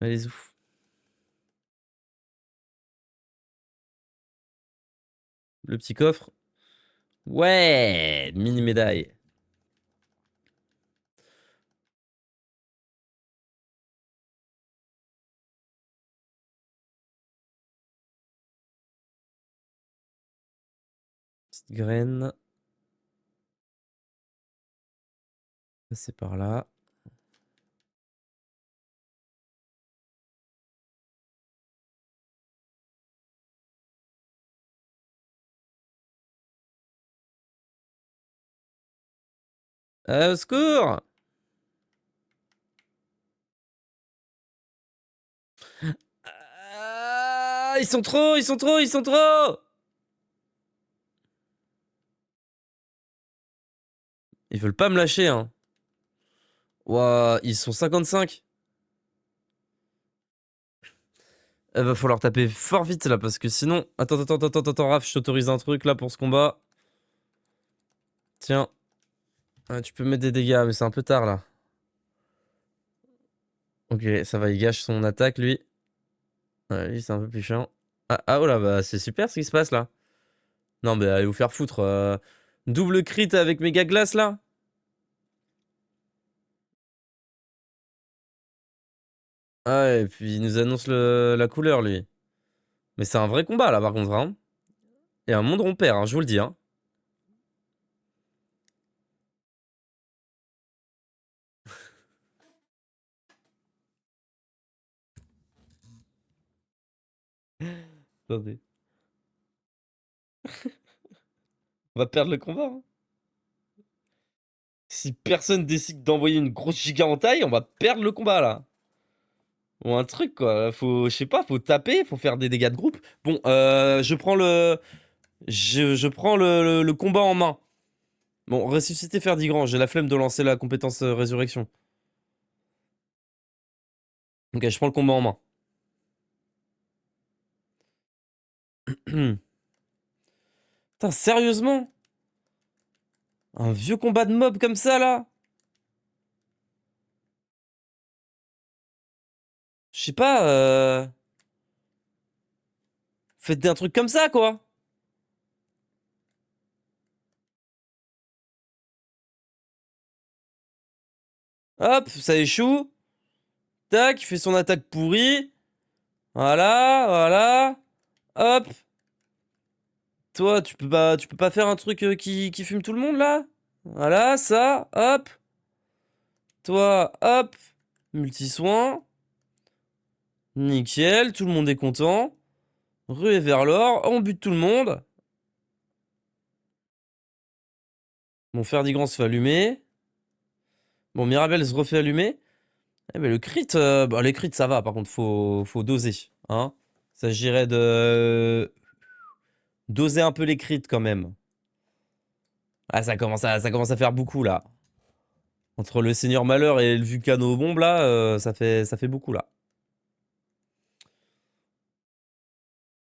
Allez, ouf. Le petit coffre. Ouais, mini médaille. Petite graine. Passer par là. Au secours! Ah, ils sont trop, ils sont trop, ils sont trop! Ils veulent pas me lâcher, hein. Ouah, ils sont 55. Va falloir taper fort vite là, parce que sinon... Attends, Raph, je t'autorise un truc là pour ce combat. Tiens. Ah, tu peux mettre des dégâts, mais c'est un peu tard là. Ok, ça va, il gâche son attaque lui. Ouais, lui, c'est un peu plus chiant. Oh là, bah c'est super ce qui se passe là. Non, mais allez vous faire foutre. Double crit avec méga glace là? Ah ouais, et puis il nous annonce la couleur lui. Mais c'est un vrai combat là par contre, hein. Et un monde rompère, hein, je vous le dis, hein. Attendez. On va perdre le combat, hein. Si personne décide d'envoyer une grosse giga en taille, on va perdre le combat là. Ou un truc quoi. Faut, je sais pas, faut taper, faut faire des dégâts de groupe. Bon, je prends le. Je prends le combat en main. Bon, ressusciter Ferdigrand, j'ai la flemme de lancer la compétence résurrection. Ok, je prends le combat en main. Putain, sérieusement? Un vieux combat de mob comme ça, là? Je sais pas, faites un truc comme ça, quoi! Hop, ça échoue. Tac, il fait son attaque pourrie. Voilà, voilà. Hop. Toi, tu peux pas faire un truc qui fume tout le monde, là? Voilà, ça, hop. Toi, hop. Multi-soin. Nickel, tout le monde est content. Ruée vers l'or, on bute tout le monde. Bon, Ferdigrand se fait allumer. Bon, Mirabelle se refait allumer. Eh ben, le crit, bah, les crits, ça va. Par contre, faut doser. Hein. S'agirait de doser un peu les crits quand même. Ah, ça commence à faire beaucoup là. Entre le Seigneur Malheur et le Vulcano Bombe là, ça fait beaucoup là.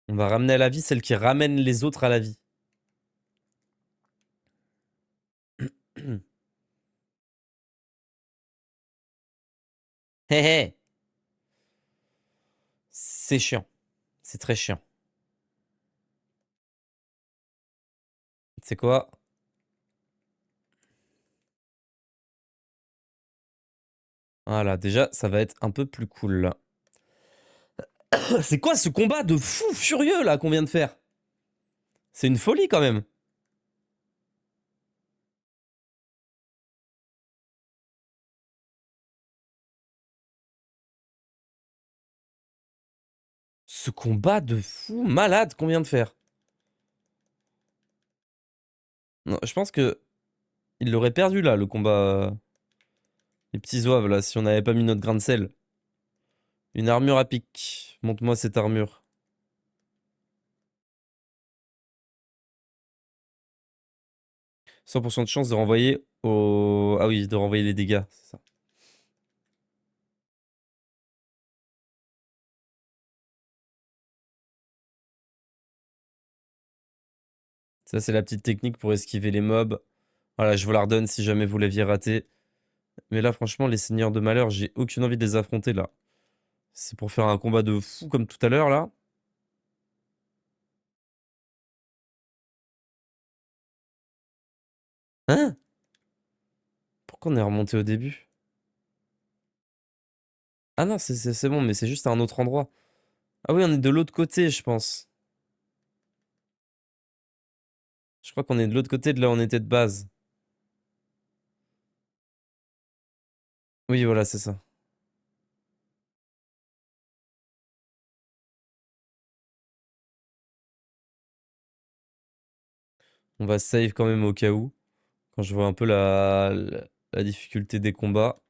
On va ramener à la vie celle qui ramène les autres à la vie. Hé hé. C'est chiant. C'est très chiant. C'est quoi? Voilà, déjà, ça va être un peu plus cool là. C'est quoi ce combat de fou furieux là qu'on vient de faire? C'est une folie quand même. Ce combat de fou malade qu'on vient de faire. Non, je pense que il l'aurait perdu là, le combat. Les petits zouaves là, si on n'avait pas mis notre grain de sel. Une armure à pic. Montre-moi cette armure. 100% de chance de renvoyer au... Ah oui, de renvoyer les dégâts, c'est ça. Ça, c'est la petite technique pour esquiver les mobs. Voilà, je vous la redonne si jamais vous l'aviez raté. Mais là, franchement, les seigneurs de malheur, j'ai aucune envie de les affronter là. C'est pour faire un combat de fou comme tout à l'heure là. Hein? Pourquoi on est remonté au début? Ah non, c'est bon, mais c'est juste à un autre endroit. Ah oui, on est de l'autre côté, je pense. Je crois qu'on est de l'autre côté de là où on était de base. Oui, voilà, c'est ça. On va save quand même au cas où. Quand je vois un peu la difficulté des combats.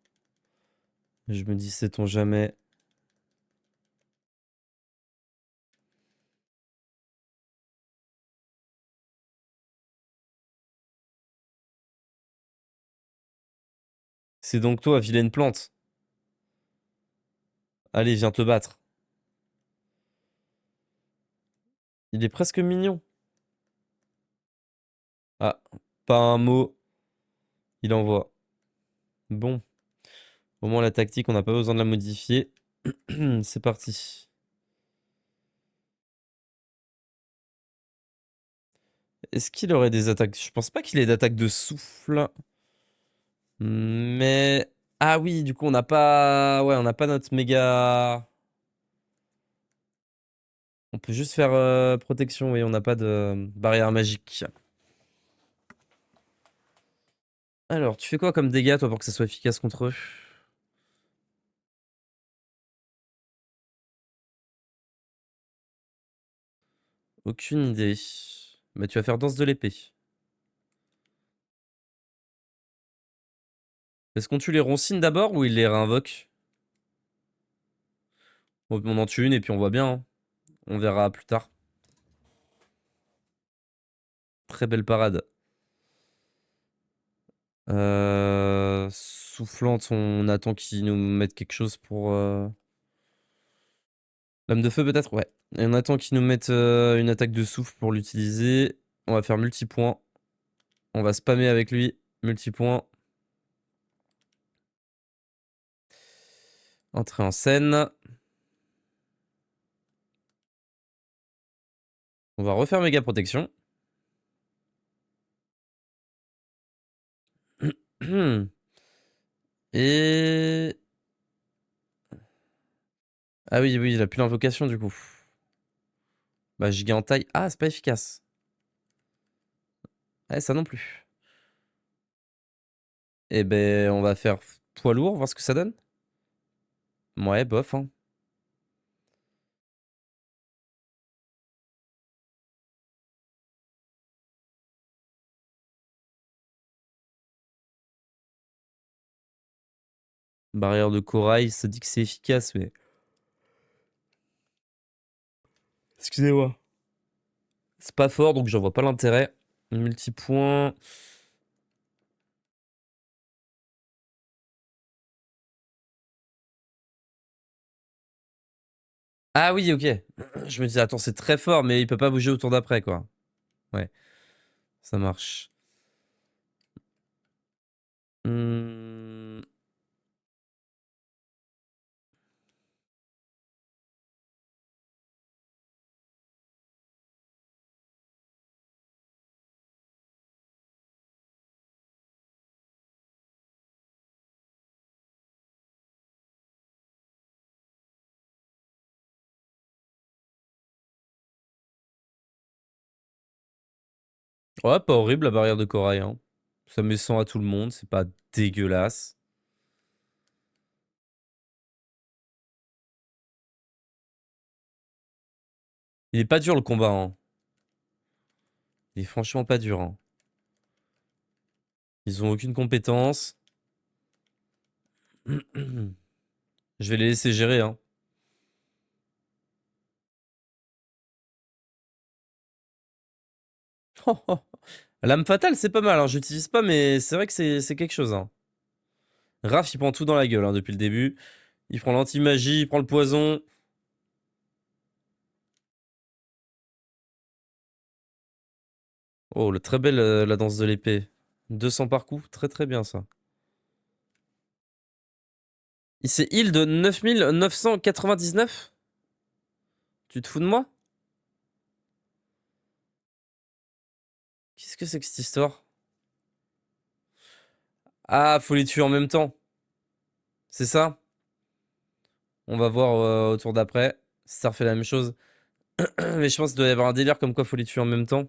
Je me dis, sait-on jamais. C'est donc toi, vilaine plante. Allez, viens te battre. Il est presque mignon. Ah, pas un mot. Il envoie. Bon. Au moins, la tactique, on n'a pas besoin de la modifier. C'est parti. Est-ce qu'il aurait des attaques? Je pense pas qu'il ait d'attaque de souffle. Mais... Ah oui, du coup, on n'a pas... Ouais, on n'a pas notre méga... On peut juste faire protection, oui, on n'a pas de barrière magique. Alors, tu fais quoi comme dégâts, toi, pour que ça soit efficace contre eux? Aucune idée. Mais tu vas faire danse de l'épée. Est-ce qu'on tue les roncines d'abord ou il les réinvoque? On en tue une et puis on voit bien. Hein. On verra plus tard. Très belle parade. Soufflante, on attend qu'ils nous mettent quelque chose pour... Lame de feu peut-être? Ouais. Et on attend qu'ils nous mettent une attaque de souffle pour l'utiliser. On va faire multipoint. On va spammer avec lui. Multipoint. Entrée en scène. On va refaire méga protection. Et... Ah oui, oui, il a plus l'invocation du coup. Bah, giga en taille. Ah, c'est pas efficace. Ouais, ça non plus. Eh ben, on va faire poids lourd, voir ce que ça donne. Ouais, bof, hein. Barrière de corail, ça dit que c'est efficace, mais... Excusez-moi. C'est pas fort, donc j'en vois pas l'intérêt. Multipoint. Ah oui, ok. Je me disais, attends, c'est très fort, mais il peut pas bouger au tour d'après, quoi. Ouais, ça marche. Hmm. Ouais, pas horrible la barrière de corail, hein. Ça met 100 à tout le monde, c'est pas dégueulasse. Il est pas dur le combat, hein. Il est franchement pas dur, hein. Ils ont aucune compétence. Je vais les laisser gérer, hein. Lame fatale, c'est pas mal, hein. J'utilise pas, mais c'est vrai que c'est quelque chose, hein. Raph, il prend tout dans la gueule, hein, depuis le début. Il prend l'anti-magie, il prend le poison. Oh, très belle la danse de l'épée. 200 par coup, très très bien ça. Il s'est heal de 9999. Tu te fous de moi? Qu'est-ce que c'est que cette histoire? Ah, faut les tuer en même temps. C'est ça? On va voir au tour d'après si ça refait la même chose. Mais je pense qu'il doit y avoir un délire comme quoi faut les tuer en même temps.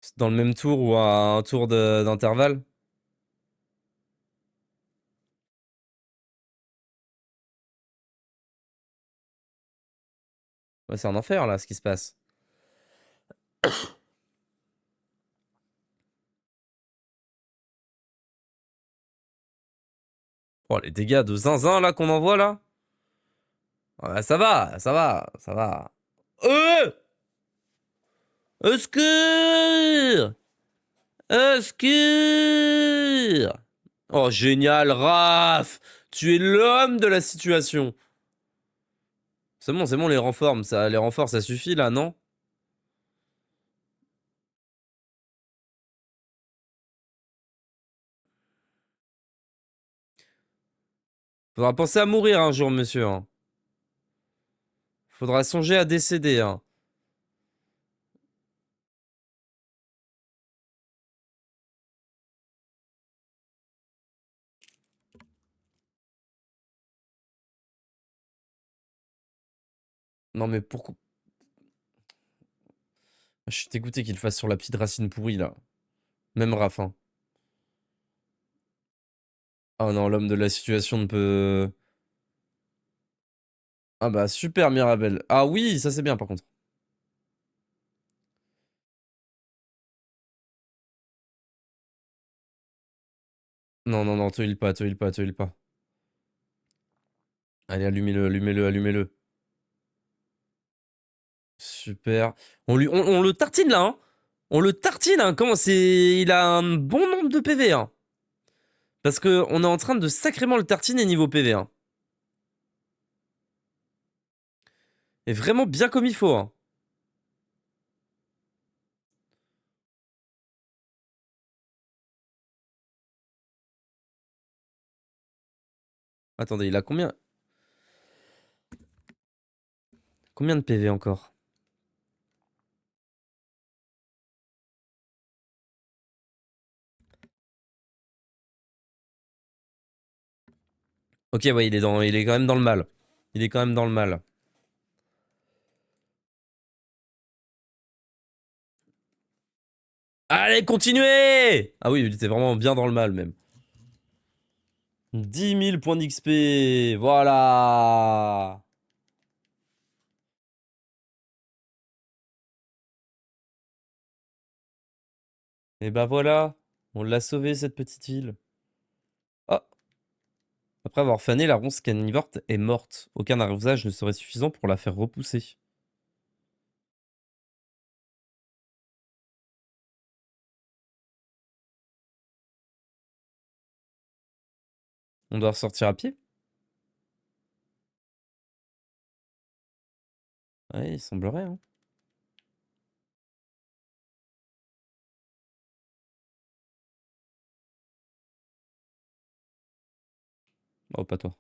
C'est dans le même tour ou à un tour d'intervalle. Ouais, c'est un enfer là ce qui se passe. Oh, les dégâts de zinzin là qu'on envoie là. Ouais, ça va, ça va, ça va. Au secours! Au secours! Oh, génial, Raph! Tu es l'homme de la situation. C'est bon, les renforts, ça suffit là, non? Faudra penser à mourir un jour, monsieur, hein. Faudra songer à décéder, hein. Non, mais pourquoi? Je suis dégoûté qu'il le fasse sur la petite racine pourrie, là. Même Raph, hein. Oh non, l'homme de la situation ne peut... Ah bah, super, Mirabelle. Ah oui, ça c'est bien, par contre. Non, non, non, te heal pas, te heal pas, te heal pas. Allez, allumez-le, allumez-le, allumez-le. Super. On le tartine, là, hein. On le tartine, hein. Comment c'est... Il a un bon nombre de PV, hein. Parce que on est en train de sacrément le tartiner niveau PV, hein. Et vraiment bien comme il faut, hein. Attendez, il a combien? Combien de PV encore? Ok, ouais, il est quand même dans le mal. Il est quand même dans le mal. Allez, continuez! Ah oui, il était vraiment bien dans le mal, même. 10 000 points d'XP, voilà. Et bah voilà, on l'a sauvé cette petite île. Ah, après avoir fané, la ronce carnivore est morte. Aucun arrosage ne serait suffisant pour la faire repousser. On doit ressortir à pied? Ouais, il semblerait, hein. Oh, pas toi.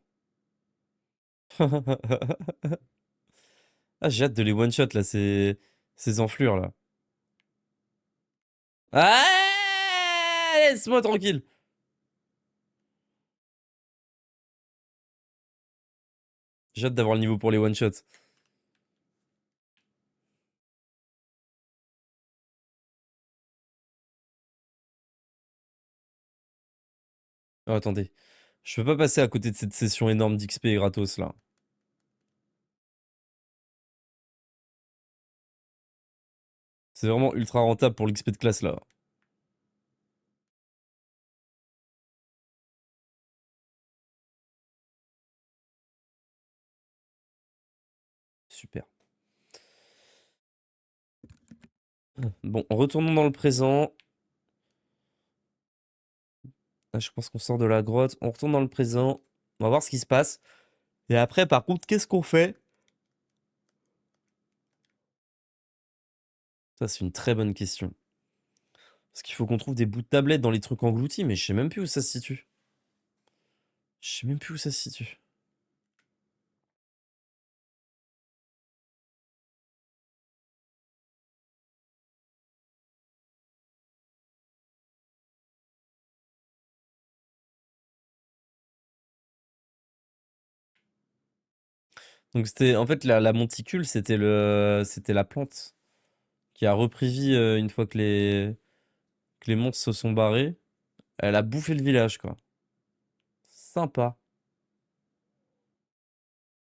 Ah, j'ai hâte de les one-shot, là, ces enflures, là. Ah, laisse-moi tranquille. J'ai hâte d'avoir le niveau pour les one-shots. Oh, attendez. Je peux pas passer à côté de cette session énorme d'XP gratos, là. C'est vraiment ultra rentable pour l'XP de classe, là. Super. Bon, retournons dans le présent. Ah, je pense qu'on sort de la grotte. On retourne dans le présent. On va voir ce qui se passe. Et après, par contre, qu'est-ce qu'on fait? Ça, c'est une très bonne question. Parce qu'il faut qu'on trouve des bouts de tablette dans les trucs engloutis, mais je sais même plus où ça se situe. Je sais même plus où ça se situe. Donc c'était en fait la monticule, c'était la plante qui a repris vie une fois que les monstres se sont barrés. Elle a bouffé le village, quoi. Sympa.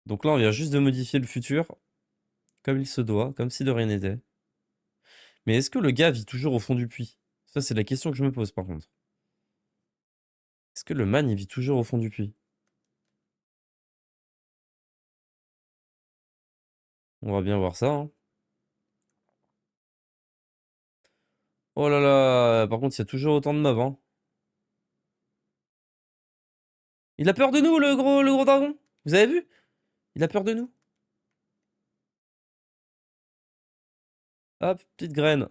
Donc là, on vient juste de modifier le futur comme il se doit, comme si de rien n'était. Mais est-ce que le gars vit toujours au fond du puits? Ça, c'est la question que je me pose par contre. Est-ce que le man, il vit toujours au fond du puits? On va bien voir ça, hein. Oh là là, par contre, il y a toujours autant de mobs, hein. Il a peur de nous, le gros dragon. Vous avez vu? Il a peur de nous. Hop, petite graine.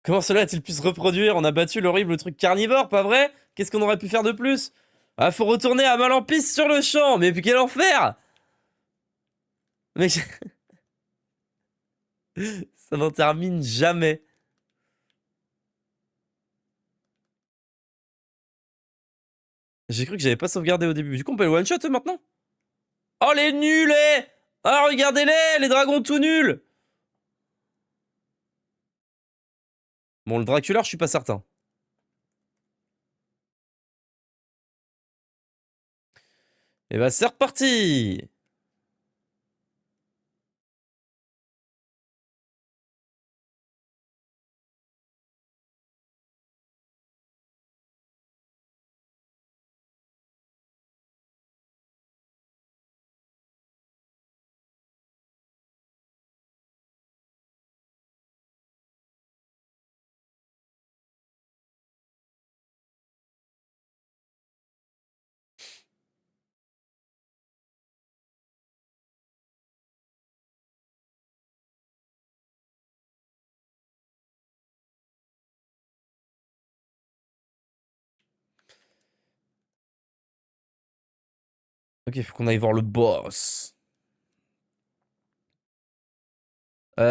Comment cela a-t-il pu se reproduire? On a battu l'horrible truc carnivore, pas vrai? Qu'est-ce qu'on aurait pu faire de plus? Ah, faut retourner à Malampis sur le champ. Mais quel enfer! Mais ça n'en termine jamais. J'ai cru que j'avais pas sauvegardé au début. Du coup, on peut le one-shot maintenant? Oh, les nuls, eh! Ah, regardez-les, les dragons tout nuls! Bon, le Dracula, je suis pas certain. Et bah, c'est reparti! Ok, faut qu'on aille voir le boss.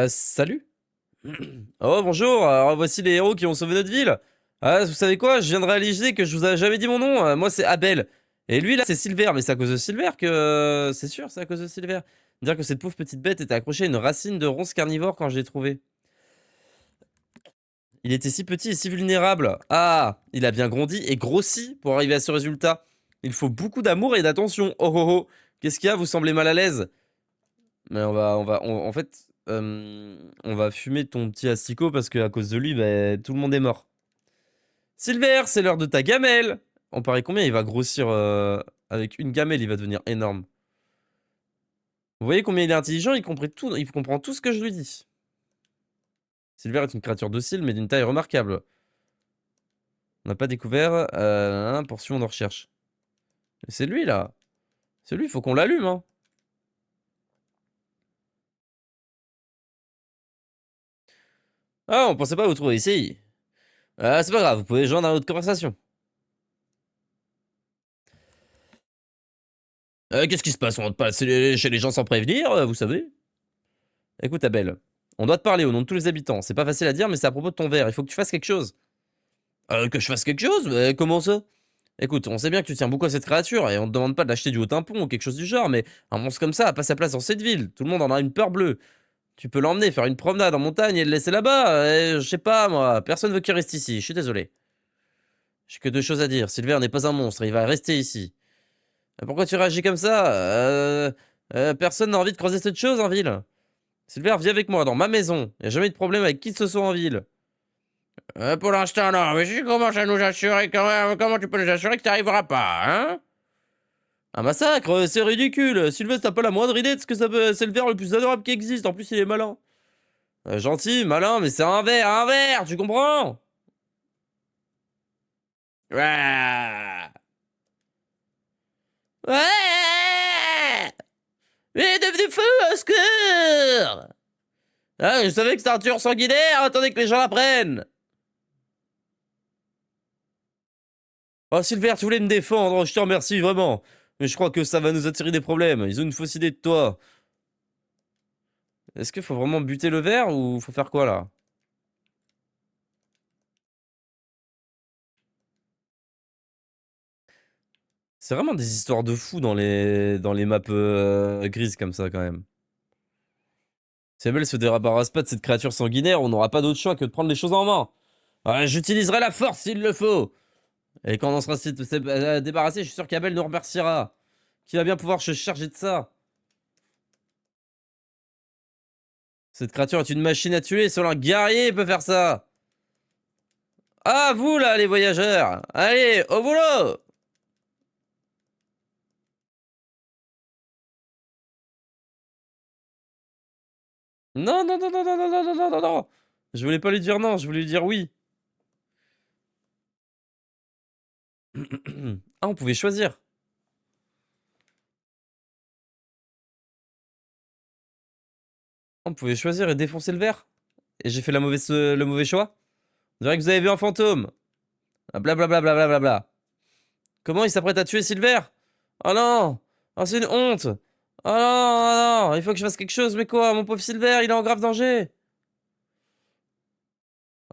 Salut. Oh, bonjour. Alors, voici les héros qui ont sauvé notre ville. Ah, vous savez quoi? Je viens de réaliser que je vous avais jamais dit mon nom. Moi, c'est Abel. Et lui, là, c'est Silver. Mais c'est à cause de Silver que... c'est sûr, c'est à cause de Silver. Dire que cette pauvre petite bête était accrochée à une racine de ronce carnivore quand je l'ai trouvé. Il était si petit et si vulnérable. Ah, il a bien grandi et grossi pour arriver à ce résultat. Il faut beaucoup d'amour et d'attention. Oh oh oh. Qu'est-ce qu'il y a? Vous semblez mal à l'aise? Mais en fait, on va fumer ton petit asticot parce qu'à cause de lui, bah, tout le monde est mort. Silver, c'est l'heure de ta gamelle. On paraît combien il va grossir avec une gamelle, il va devenir énorme. Vous voyez combien il est intelligent, il comprend tout ce que je lui dis. Silver est une créature docile, mais d'une taille remarquable. On n'a pas découvert, poursuivons nos recherches. C'est lui, là. C'est lui, il faut qu'on l'allume, hein. Ah, on pensait pas vous trouver ici. C'est pas grave, vous pouvez joindre à notre conversation. Qu'est-ce qui se passe? On rentre pas chez les gens sans prévenir, vous savez? Écoute, Abel, on doit te parler au nom de tous les habitants. C'est pas facile à dire, mais c'est à propos de ton verre. Il faut que tu fasses quelque chose. Que je fasse quelque chose? Mais comment ça? Écoute, on sait bien que tu tiens beaucoup à cette créature, et on te demande pas de l'acheter du haut tampon ou quelque chose du genre, mais un monstre comme ça a pas sa place dans cette ville. Tout le monde en a une peur bleue. Tu peux l'emmener faire une promenade en montagne et le laisser là-bas. Je sais pas, moi. Personne veut qu'il reste ici. Je suis désolé. J'ai que deux choses à dire. Silver n'est pas un monstre. Il va rester ici. Pourquoi tu réagis comme ça? Personne n'a envie de creuser cette chose en ville. Silver, viens avec moi dans ma maison. Y a jamais eu de problème avec qui que ce soit en ville. Pour l'instant, non. Mais si tu commences à nous assurer quand même, comment tu peux nous assurer que ça arrivera pas, hein? Un massacre, c'est ridicule. Sylvestre t'as pas la moindre idée de ce que ça peut. C'est le ver le plus adorable qui existe. En plus, il est malin. Gentil, malin, mais c'est un verre, tu comprends? Ouais. Ouais. Il est devenu fou, au secours! Ah, je savais que c'était un tueur sanguinaire, attendez que les gens l'apprennent! Oh, Silver, tu voulais me défendre, je te remercie vraiment. Mais je crois que ça va nous attirer des problèmes. Ils ont une fausse idée de toi. Est-ce qu'il faut vraiment buter le verre ou faut faire quoi là? C'est vraiment des histoires de fous dans les maps grises comme ça quand même. Si Abel se débarrasse pas de cette créature sanguinaire, on n'aura pas d'autre choix que de prendre les choses en main. J'utiliserai la force s'il le faut. Et quand on sera débarrassé, je suis sûr qu'Abel nous remerciera. Qui va bien pouvoir se charger de ça. Cette créature est une machine à tuer, seul un guerrier peut faire ça. Ah, vous là, les voyageurs. Allez, au boulot. Non, non, non, non, non, non, non, non, non, non, non. Je voulais pas lui dire non, je voulais lui dire oui. Ah, on pouvait choisir. On pouvait choisir et défoncer le verre. Et j'ai fait le mauvais choix. On dirait que vous avez vu un fantôme. Blablabla, blablabla. Comment il s'apprête à tuer Silver? Oh non! Oh, c'est une honte! Oh non, oh non, il faut que je fasse quelque chose, mais quoi? Mon pauvre Silver, il est en grave danger!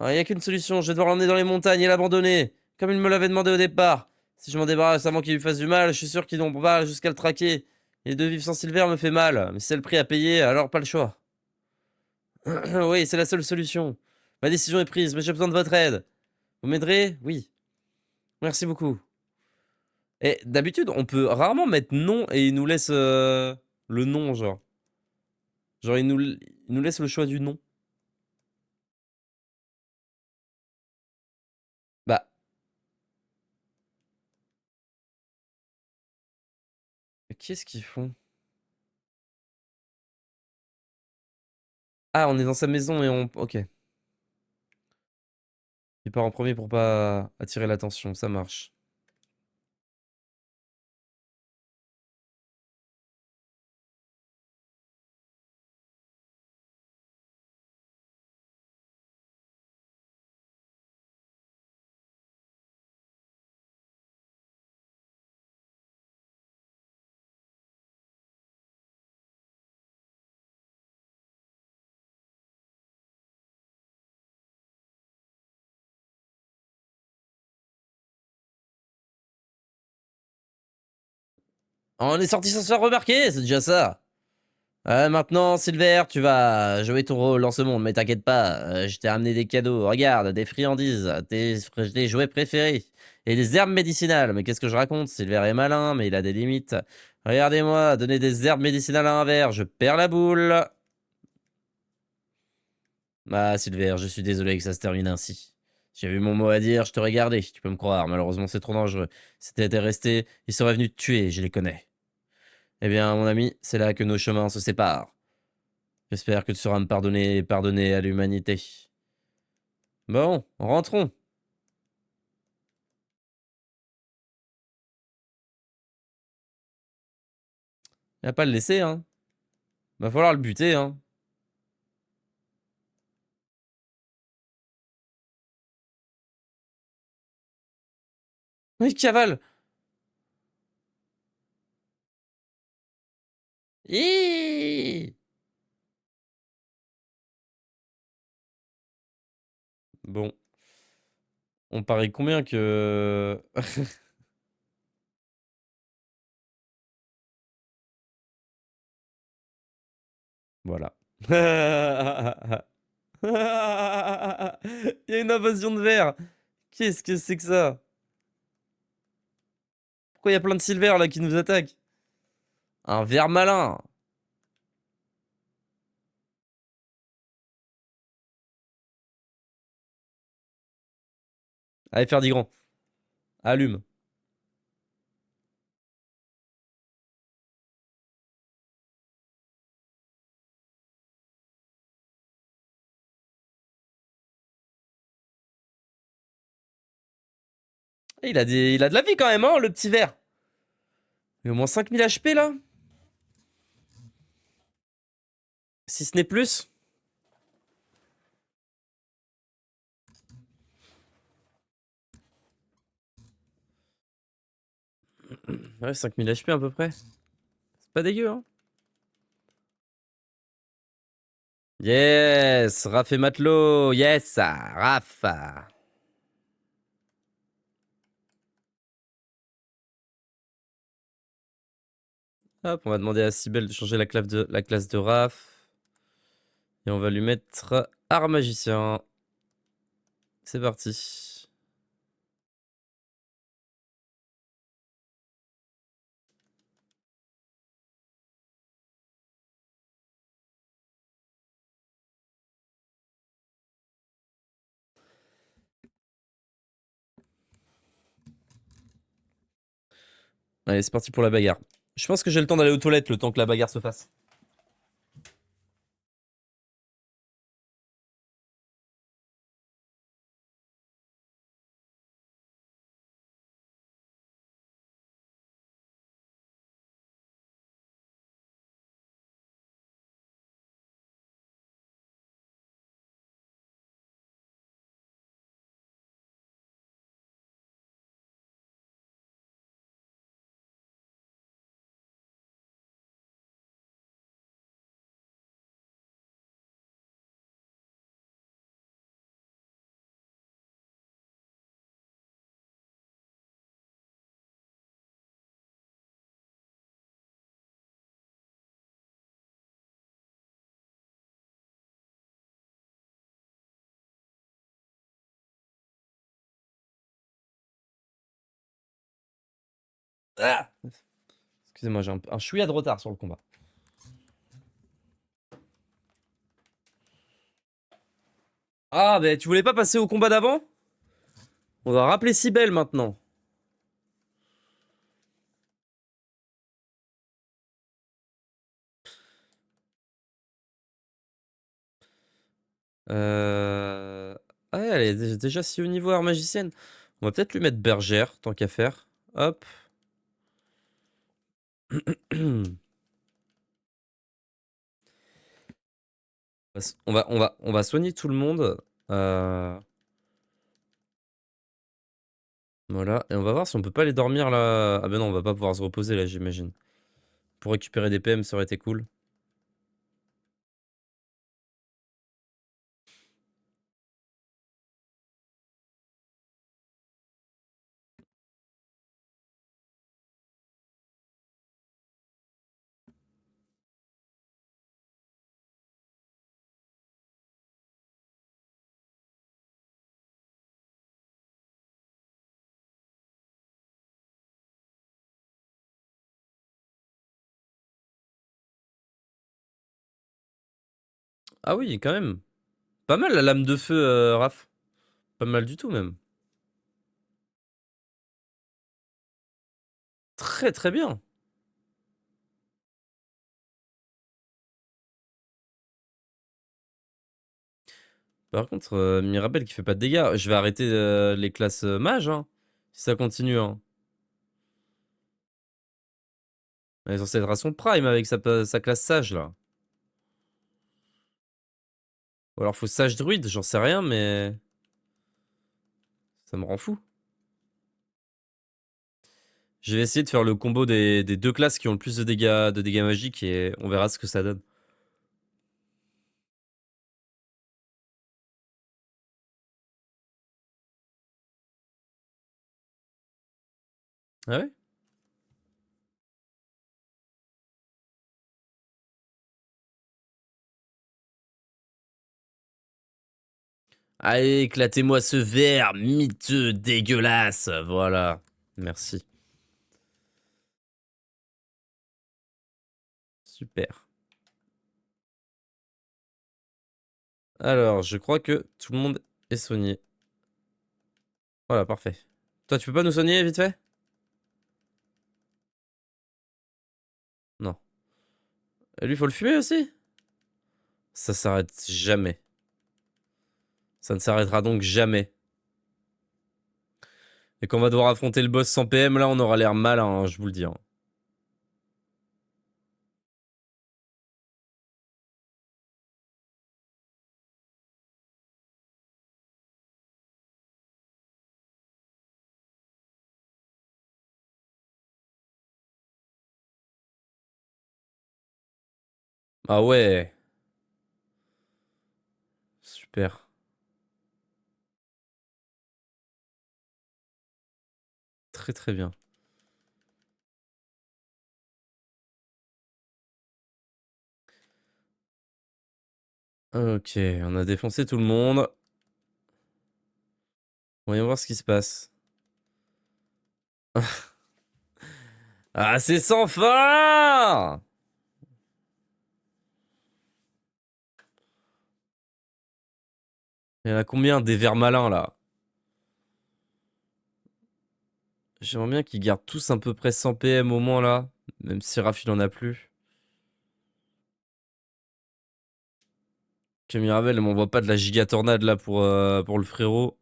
Il n'y a qu'une solution, je vais devoir l'emmener dans les montagnes et l'abandonner, comme il me l'avait demandé au départ. Si je m'en débarrasse avant qu'il lui fasse du mal, je suis sûr qu'ils n'ont pas jusqu'à le traquer. Et de vivre sans Silver me fait mal, mais si c'est le prix à payer, alors pas le choix. Oui, c'est la seule solution. Ma décision est prise, mais j'ai besoin de votre aide. Vous m'aiderez? Oui. Merci beaucoup. Et d'habitude, on peut rarement mettre non et il nous laisse le non, genre. Genre, il nous laisse le choix du non. Bah, qu'est-ce qu'ils font? Ah, on est dans sa maison et on... Ok. Il part en premier pour pas attirer l'attention, ça marche. On est sorti sans se faire remarquer, c'est déjà ça. Maintenant, Silver, tu vas jouer ton rôle dans ce monde, mais t'inquiète pas, je t'ai amené des cadeaux. Regarde, des friandises, tes jouets préférés et des herbes médicinales. Mais qu'est-ce que je raconte? Silver est malin, mais il a des limites. Regardez-moi, donner des herbes médicinales à un verre, je perds la boule. Ah, Silver, je suis désolé que ça se termine ainsi. J'ai vu mon mot à dire, je t'aurais gardé, tu peux me croire. Malheureusement, c'est trop dangereux. Si t'étais resté, ils seraient venus te tuer, je les connais. Eh bien, mon ami, c'est là que nos chemins se séparent. J'espère que tu sauras me pardonner et pardonner à l'humanité. Bon, rentrons. Il va pas le laisser, hein. Va falloir le buter, hein. Oui, cavale. Hi. Bon, on parie combien que... Voilà. Il y a une invasion de verre. Qu'est-ce que c'est que ça? Pourquoi il y a plein de silver là qui nous attaquent? Un ver malin. Allez, faire grand. Allume. Il a de la vie quand même, hein, le petit ver. Il a au moins 5000 HP là. Si ce n'est plus. Ouais, 5000 HP à peu près. C'est pas dégueu, hein. Yes, Raph et Matelot. Yes, Raph. Hop, on va demander à Sibel de changer la classe de Raph. Et on va lui mettre art magicien. C'est parti. Allez, c'est parti pour la bagarre. Je pense que j'ai le temps d'aller aux toilettes le temps que la bagarre se fasse. Ah, excusez-moi, j'ai un chouïa de retard sur le combat. Ah, mais tu voulais pas passer au combat d'avant? On va rappeler Sibel maintenant. Euh... Ah, elle est déjà si haut niveau art magicienne. On va peut-être lui mettre bergère, tant qu'à faire. Hop. On va soigner tout le monde. Euh, Voilà. Et on va voir si on peut pas aller dormir là. Ah ben non, on va pas pouvoir se reposer là, j'imagine. Pour récupérer des PM, ça aurait été cool. Ah oui, quand même. Pas mal la lame de feu, Raph. Pas mal du tout même. Très, très bien. Par contre, Mirabelle qui fait pas de dégâts. Je vais arrêter, les classes, mages, hein, si ça continue, hein. Elle est censée être à son prime avec sa classe sage, là. Ou alors faut sage druide, j'en sais rien, mais ça me rend fou. Je vais essayer de faire le combo des 2 classes qui ont le plus de dégâts magiques et on verra ce que ça donne. Ah ouais? Allez, éclatez-moi ce verre miteux, dégueulasse. Voilà. Merci. Super. Alors, je crois que tout le monde est soigné. Voilà, parfait. Toi, tu peux pas nous soigner vite fait? Non. Et lui, faut le fumer aussi? Ça s'arrête jamais. Ça ne s'arrêtera donc jamais. Et quand on va devoir affronter le boss sans PM, là, on aura l'air malin, hein, je vous le dis, hein. Ah ouais. Super. Très très bien. Ok, on a défoncé tout le monde. Voyons voir ce qui se passe. Ah, c'est sans fin! Il y en a combien des vers malins là? J'aimerais bien qu'ils gardent tous à peu près 100 PM au moins là. Même si Raph il en a plus. Que Mirabel ne m'envoie pas de la giga tornade là pour le frérot.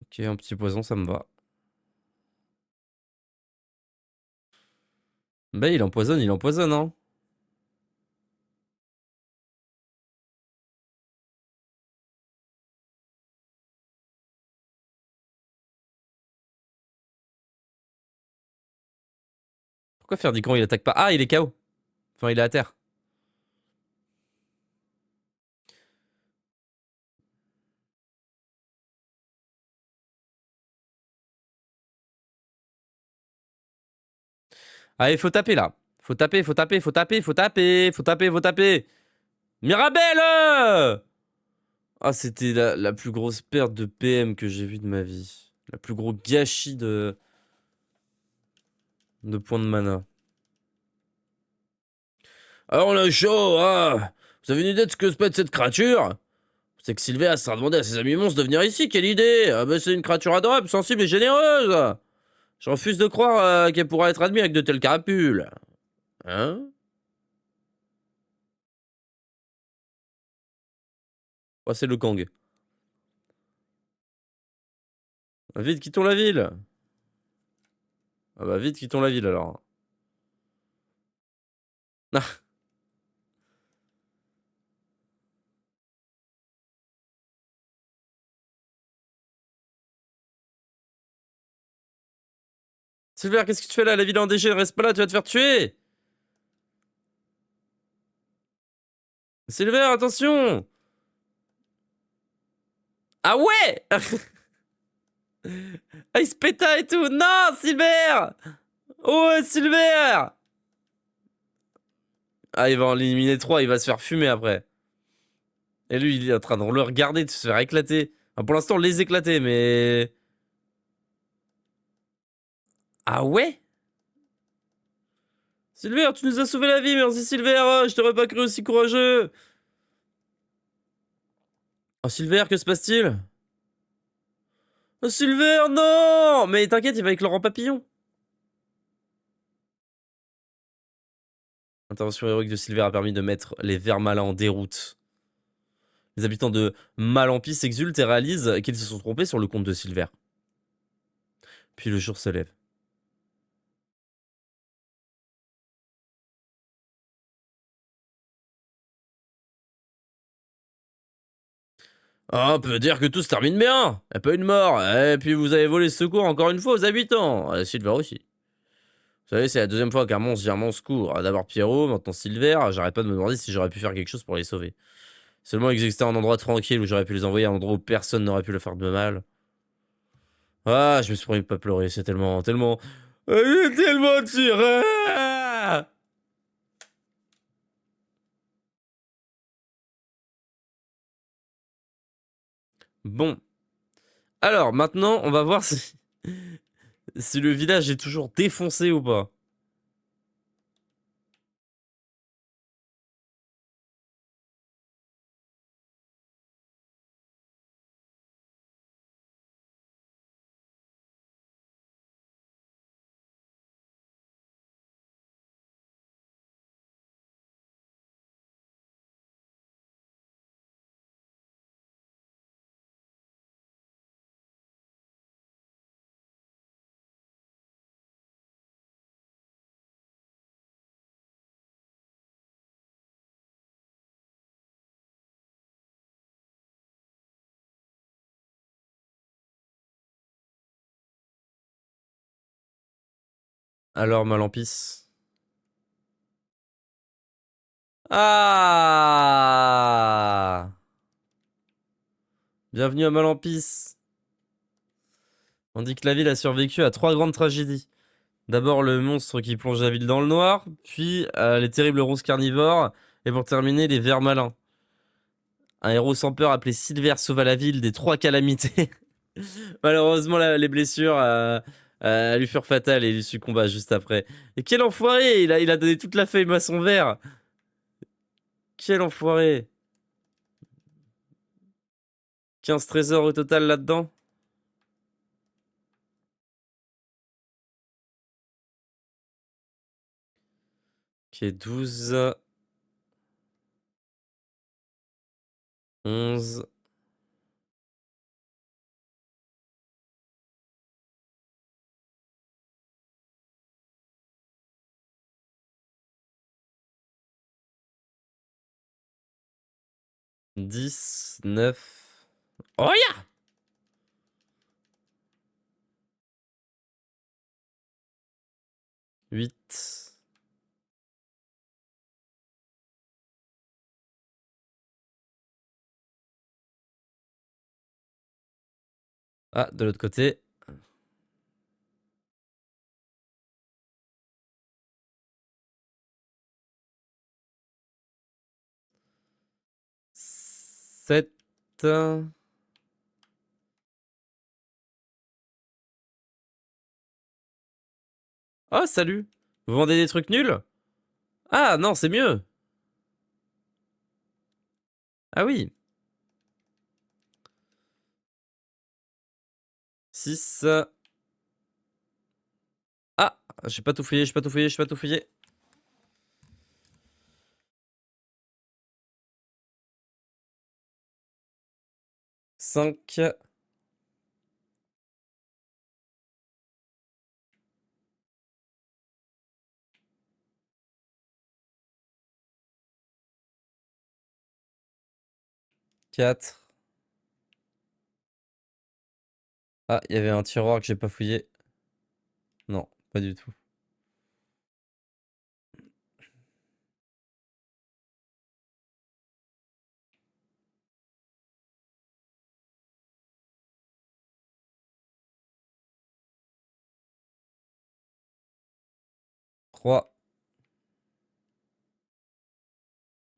Ok, un petit poison, ça me va. Bah, il empoisonne, hein. Pourquoi faire du camp il attaque pas? Ah, il est KO. Enfin, il est à terre. Allez, faut taper là. Faut taper, faut taper, faut taper, faut taper, faut taper, faut taper. Mirabelle! Ah, c'était la plus grosse perte de PM que j'ai vue de ma vie. La plus gros gâchis de points de mana. Alors, on a chaud, hein? Vous avez une idée de ce que se peut être cette créature? C'est que Sylvia sera demandé à ses amis monstres de venir ici, quelle idée! Ah, bah, c'est une créature adorable, sensible et généreuse! Je refuse de croire qu'elle pourra être admise avec de telles carapules. Hein? Oh, c'est le Kang. Vite, quittons la ville! Ah bah, vite, quittons la ville alors. Ah, Silver, qu'est-ce que tu fais là? La ville est en déchet, reste pas là, tu vas te faire tuer! Silver, attention! Ah ouais! Ah, il se péta et tout! Non, Silver! Oh, Silver! Ah, il va en éliminer 3, il va se faire fumer après. Et lui, il est en train de le regarder, de se faire éclater. Enfin, pour l'instant, les éclater, mais. Ah ouais? Silver, tu nous as sauvé la vie, merci Silver, je t'aurais pas cru aussi courageux. Oh Silver, que se passe-t-il? Oh Silver, non! Mais t'inquiète, il va avec Laurent Papillon. L'intervention héroïque de Silver a permis de mettre les vers malins en déroute. Les habitants de Malampis s'exultent et réalisent qu'ils se sont trompés sur le compte de Silver. Puis le jour se lève. Ah, on peut dire que tout se termine bien. Y a pas eu de mort. Et puis vous avez volé ce secours encore une fois aux habitants. Silver aussi. Vous savez, c'est la deuxième fois qu'un monstre vient à mon secours. D'abord Pierrot, maintenant Silver. J'arrête pas de me demander si j'aurais pu faire quelque chose pour les sauver. Seulement ils existaient un endroit tranquille où j'aurais pu les envoyer, un endroit où personne n'aurait pu leur faire de mal. Ah, je me suis promis de pas pleurer, c'est tellement, tellement... J'ai tellement tiré. Bon. Alors, maintenant, on va voir si... si le village est toujours défoncé ou pas. Alors, Malampis. Ah! Bienvenue à Malampis. On dit que la ville a survécu à 3 grandes tragédies. D'abord le monstre qui plonge la ville dans le noir, puis les terribles ronces carnivores, et pour terminer les vers malins. Un héros sans peur appelé Silver sauva la ville des 3 calamités. Malheureusement, les blessures lui furent fatales et il succomba juste après. Et quel enfoiré! Il a donné toute la feuille à son verre! Quel enfoiré! 15 trésors au total là-dedans? Ok, 12, 11, 10, 9... Oh yeah! 8... Ah, de l'autre côté. 7... Oh, salut! Vous vendez des trucs nuls? Ah, non, c'est mieux! Ah oui! 6... Ah! J'ai pas tout fouillé, j'ai pas tout fouillé, j'ai pas tout fouillé. 5... 4... Ah, il y avait un tiroir que j'ai pas fouillé. Non, pas du tout. 3...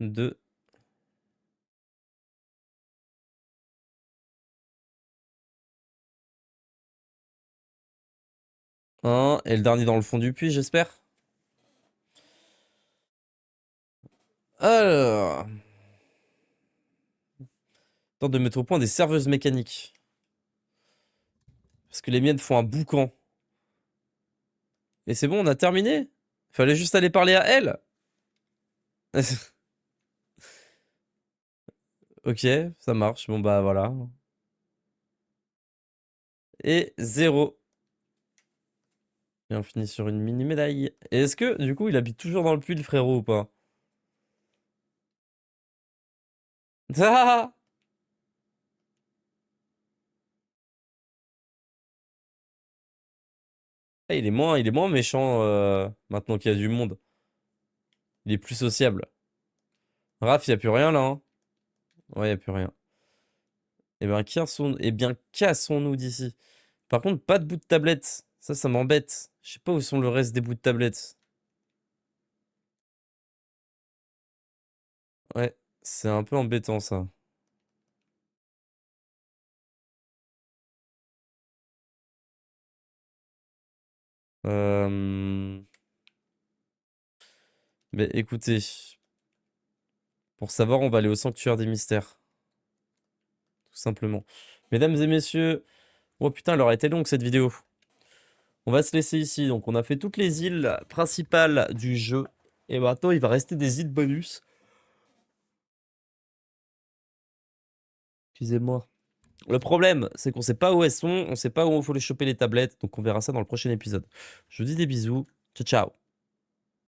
2... Un. Et le dernier dans le fond du puits, j'espère. Alors. Tente de mettre au point des serveuses mécaniques. Parce que les miennes font un boucan. Et c'est bon, on a terminé? Fallait juste aller parler à elle. Ok, ça marche. Bon bah voilà. Et 0. Et on finit sur une mini médaille. Et est-ce que, du coup, il habite toujours dans le puits, le frérot, ou pas? Ah! Ah, il est moins méchant maintenant qu'il y a du monde. Il est plus sociable. Raph, il n'y a plus rien là, hein? Ouais, il n'y a plus rien. Eh bien, cassons-nous d'ici. Par contre, pas de bout de tablette. Ça m'embête. Je sais pas où sont le reste des bouts de tablette. Ouais, c'est un peu embêtant ça. Euh... Mais écoutez, pour savoir, on va aller au sanctuaire des mystères. Tout simplement. Mesdames et messieurs, oh putain, elle aurait été longue cette vidéo. On va se laisser ici. Donc, on a fait toutes les îles principales du jeu. Et maintenant, il va rester des îles bonus. Excusez-moi. Le problème, c'est qu'on sait pas où elles sont, on sait pas où il faut les choper les tablettes. Donc, on verra ça dans le prochain épisode. Je vous dis des bisous. Ciao, ciao.